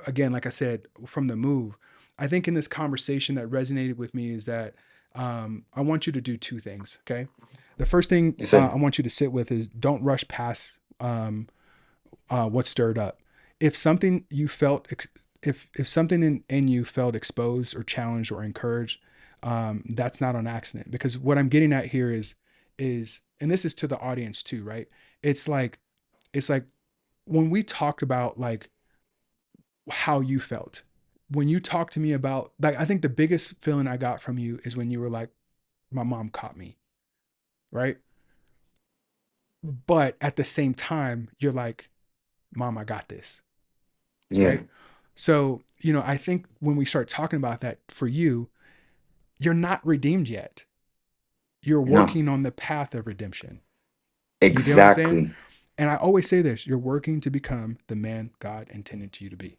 Again, like I said, from the move. I think in this conversation that resonated with me is that I want you to do two things. Okay, the first thing yes, sir. I want you to sit with is don't rush past what stirred up. If something you felt, if something in you felt exposed or challenged or encouraged, that's not on accident. Because what I'm getting at here is, and this is to the audience too, right? It's like it's like when we talked about like how you felt when you talked to me about like I think the biggest feeling I got from you is when you were like, my mom caught me, right? But at the same time, you're like, mom, I got this, Yeah. right? So, I think when we start talking about that for you, you're not redeemed yet. You're No. working on the path of redemption. You get what I'm saying? Exactly. And I always say this, you're working to become the man God intended you to be.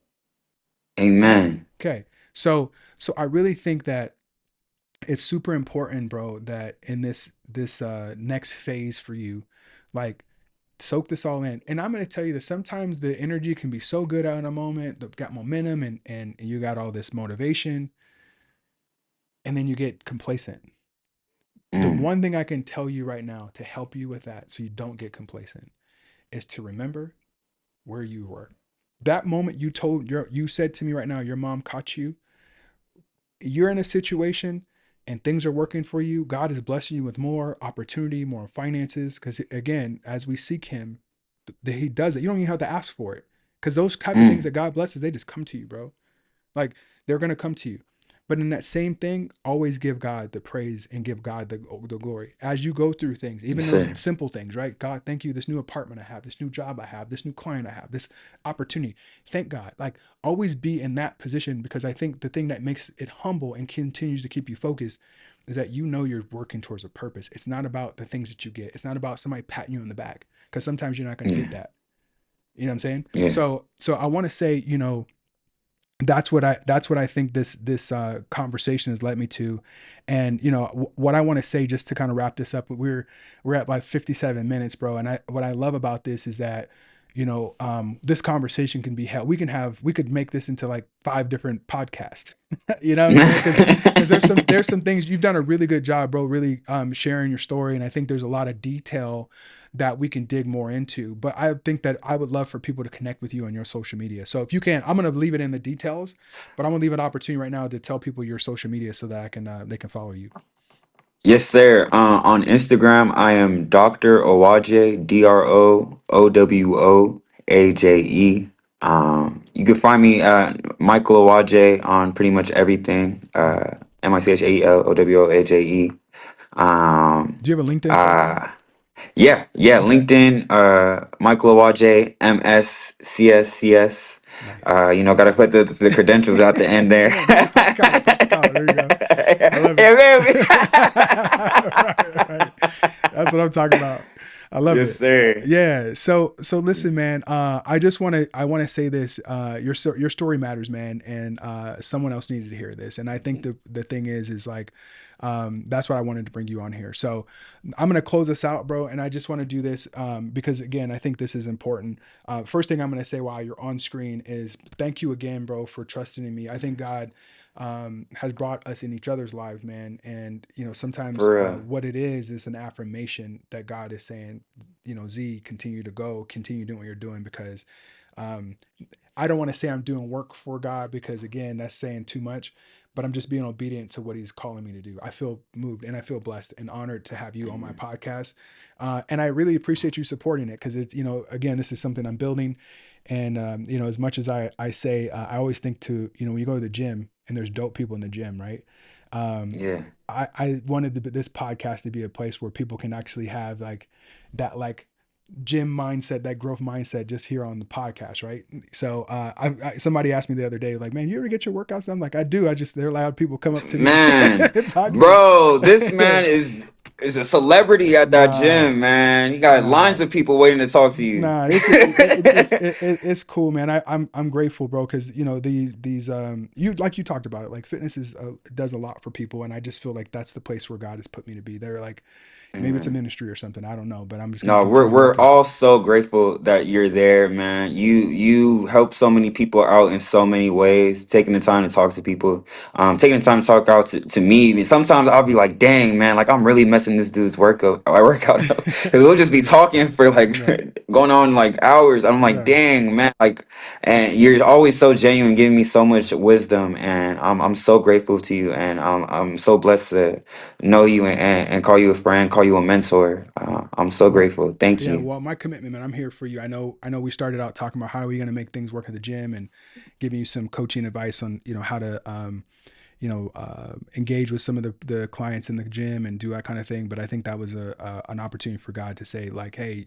Okay. Amen. Okay. So I really think that it's super important, bro, that in this next phase for you, like soak this all in. And I'm gonna tell you that sometimes the energy can be so good out in a moment, got momentum and you got all this motivation, and then you get complacent. The Mm, one thing I can tell you right now to help you with that so you don't get complacent is to remember where you were. That moment you said to me right now, your mom caught you, you're in a situation and things are working for you, God is blessing you with more opportunity, more finances. Because again, as we seek Him, He does it. You don't even have to ask for it. Because those type of things mm, that God blesses, they just come to you, bro. Like they're gonna come to you. But in that same thing, always give God the praise and give God the glory as you go through things, even yes, those sir. simple things, right? God, thank you. This new apartment I have, this new job I have, this new client I have, this opportunity. Thank God. Like always be in that position because I think the thing that makes it humble and continues to keep you focused is that you're working towards a purpose. It's not about the things that you get. It's not about somebody patting you on the back because sometimes you're not going to get Yeah. that. You know what I'm saying? Yeah. So I want to say, that's what I think this conversation has led me to, and what I want to say just to kind of wrap this up. We're at like 57 minutes, bro. And what I love about this is that this conversation can be held. We could make this into like 5 different podcasts. You know what I'm saying? Because there's some things you've done a really good job, bro. Really sharing your story, and I think there's a lot of detail that we can dig more into. But I think that I would love for people to connect with you on your social media. So if you can, I'm gonna leave it in the details, but I'm gonna leave an opportunity right now to tell people your social media so that I can they can follow you. Yes, sir. On Instagram, I am Dr. Owaje, DrOwoaje. You can find me at Michael Owaje on pretty much everything. Mm. MichaelOwoaje. Um, Do you have a LinkedIn profile? uh, yeah, Okay, LinkedIn, Michael Owaje, MSCSCS. nice. Gotta put the credentials at the end there. Yeah, no, pops collar, pops collar. There you go. I love it. Yeah, baby. Right, right. That's what I'm talking about. I love Yes, it. sir. Yeah. So listen, man. I want to say this. Your story matters, man, and someone else needed to hear this. And I think the thing is like, that's why I wanted to bring you on here. So I'm gonna close this out, bro. And I just want to do this because again, I think this is important. First thing I'm gonna say while you're on screen is thank you again, bro, for trusting in me. I think God has brought us in each other's lives, man. And sometimes For real. what it is an affirmation that God is saying, Z, continue to go, continue doing what you're doing, because um, I don't want to say I'm doing work for God, because again, that's saying too much, but I'm just being obedient to what he's calling me to do. I feel moved and I feel blessed and honored to have you on my Amen. podcast. And I really appreciate you supporting it, because it's, again, this is something I'm building. And, as much as I say, I always think to, when you go to the gym and there's dope people in the gym, right? Um, Yeah. I wanted this podcast to be a place where people can actually have like that, like gym mindset, that growth mindset, just here on the podcast, right? So somebody asked me the other day, like, man, you ever get your workouts? I'm like, I do. I just, they're loud. People come up to me Man, and talk to bro, this me. man is a celebrity at that Nah, gym, man. You got nah, lines of people waiting to talk to you. nah. It's cool, man. I'm grateful, bro, because these you, like you talked about it, like fitness is does a lot for people, and I just feel like that's the place where God has put me to be. They're like, maybe it's a Amen. ministry or something. I don't know, but I'm just gonna No, we're continue we're working. all so grateful that you're there, man. You help so many people out in so many ways, taking the time to talk to people, taking the time to talk out to me. I mean, sometimes I'll be like, dang, man, like I'm really messing this dude's workout up. Because we'll just be talking for like Yeah, going on like hours. I'm like, yeah. dang, man, like, and you're always so genuine, giving me so much wisdom, and I'm so grateful to you, and I'm so blessed to know you and call you a friend, call you a mentor. I'm so Well, grateful. Thank yeah, you. well, my commitment, man, I'm here for you. I know we started out talking about how are we going to make things work at the gym, and giving you some coaching advice on, how to, engage with some of the clients in the gym and do that kind of thing. But I think that was an opportunity for God to say, like, hey,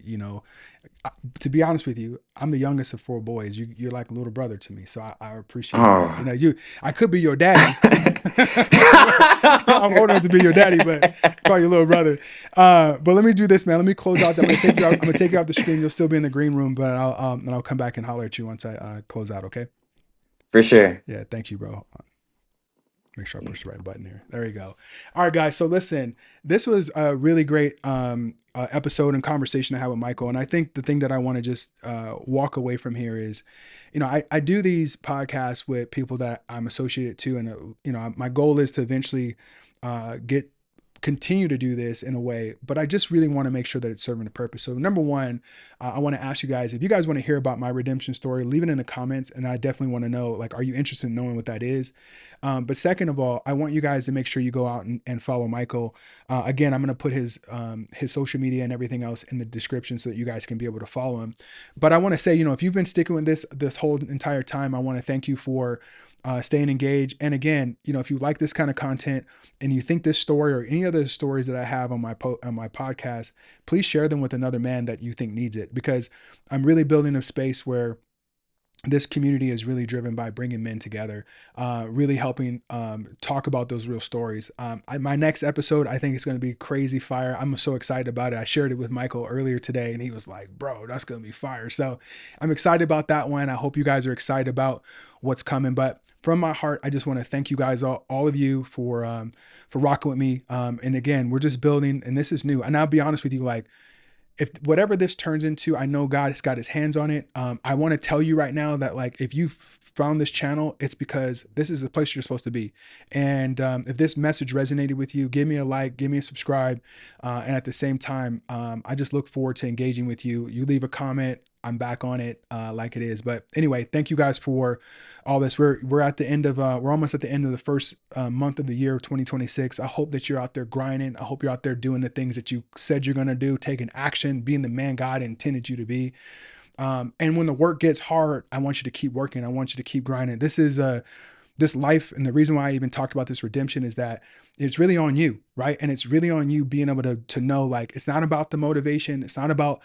to be honest with you, I'm the youngest of four boys. You're like a little brother to me, so I appreciate that. Oh. I could be your daddy. I'm old enough to be your daddy, but call you little brother. But let me do this, man. Let me close out. I'm gonna take you out. I'm gonna take you out the stream. You'll still be in the green room, but I'll come back and holler at you once I close out. Okay? For sure. Yeah. Thank you, bro. Make sure I push the right button here. There you go. All right, guys. So listen, this was a really great episode and conversation I had with Michael. And I think the thing that I want to just walk away from here is, I do these podcasts with people that I'm associated to, and my goal is to eventually get continue to do this in a way, but I just really want to make sure that it's serving a purpose. So number one, I want to ask you guys, if you guys want to hear about my redemption story, leave it in the comments, and I definitely want to know, like, are you interested in knowing what that is? But second of all, I want you guys to make sure you go out and follow Michael. Again, I'm going to put his social media and everything else in the description so that you guys can be able to follow him. But I want to say, if you've been sticking with this whole entire time, I want to thank you for staying engaged. And again, if you like this kind of content and you think this story or any other stories that I have on my podcast, please share them with another man that you think needs it, because I'm really building a space where this community is really driven by bringing men together, really helping talk about those real stories. My next episode, I think it's going to be crazy fire. I'm so excited about it. I shared it with Michael earlier today, and he was like, bro, that's going to be fire. So I'm excited about that one. I hope you guys are excited about what's coming. But from my heart, I just want to thank you guys, all of you, for rocking with me. And again, we're just building, and this is new. And I'll be honest with you, like, if whatever this turns into, I know God has got his hands on it. I want to tell you right now that, like, if you found this channel, it's because this is the place you're supposed to be. And if this message resonated with you, give me a like, give me a subscribe. And at the same time, I just look forward to engaging with you. You leave a comment, I'm back on it, like it is. But anyway, thank you guys for all this. We're at the end of we're almost at the end of the first month of the year of 2026. I hope that you're out there grinding. I hope you're out there doing the things that you said you're gonna do, taking action, being the man God intended you to be. And when the work gets hard, I want you to keep working. I want you to keep grinding. This life, and the reason why I even talked about this redemption is that it's really on you, right? And it's really on you being able to know, like, it's not about the motivation, it's not about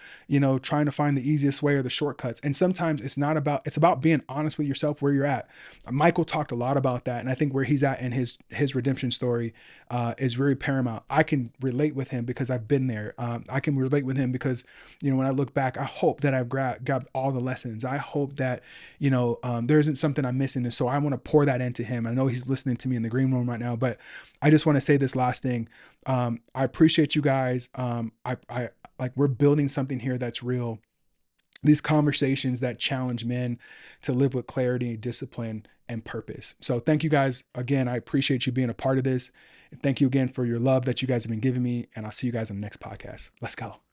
trying to find the easiest way or the shortcuts. And sometimes it's about being honest with yourself where you're at. Michael talked a lot about that, and I think where he's at in his redemption story is very paramount. I can relate with him because I've been there. I can relate with him because when I look back, I hope that I've grabbed all the lessons. I hope that there isn't something I'm missing, and so I want to pour that into him. I know he's listening to me in the green room right now, but I just want to say this last thing. I appreciate you guys. I like, we're building something here that's real. these conversations that challenge men to live with clarity, discipline, and purpose. So thank you guys again. I appreciate you being a part of this. And thank you again for your love that you guys have been giving me. And I'll see you guys in the next podcast. Let's go.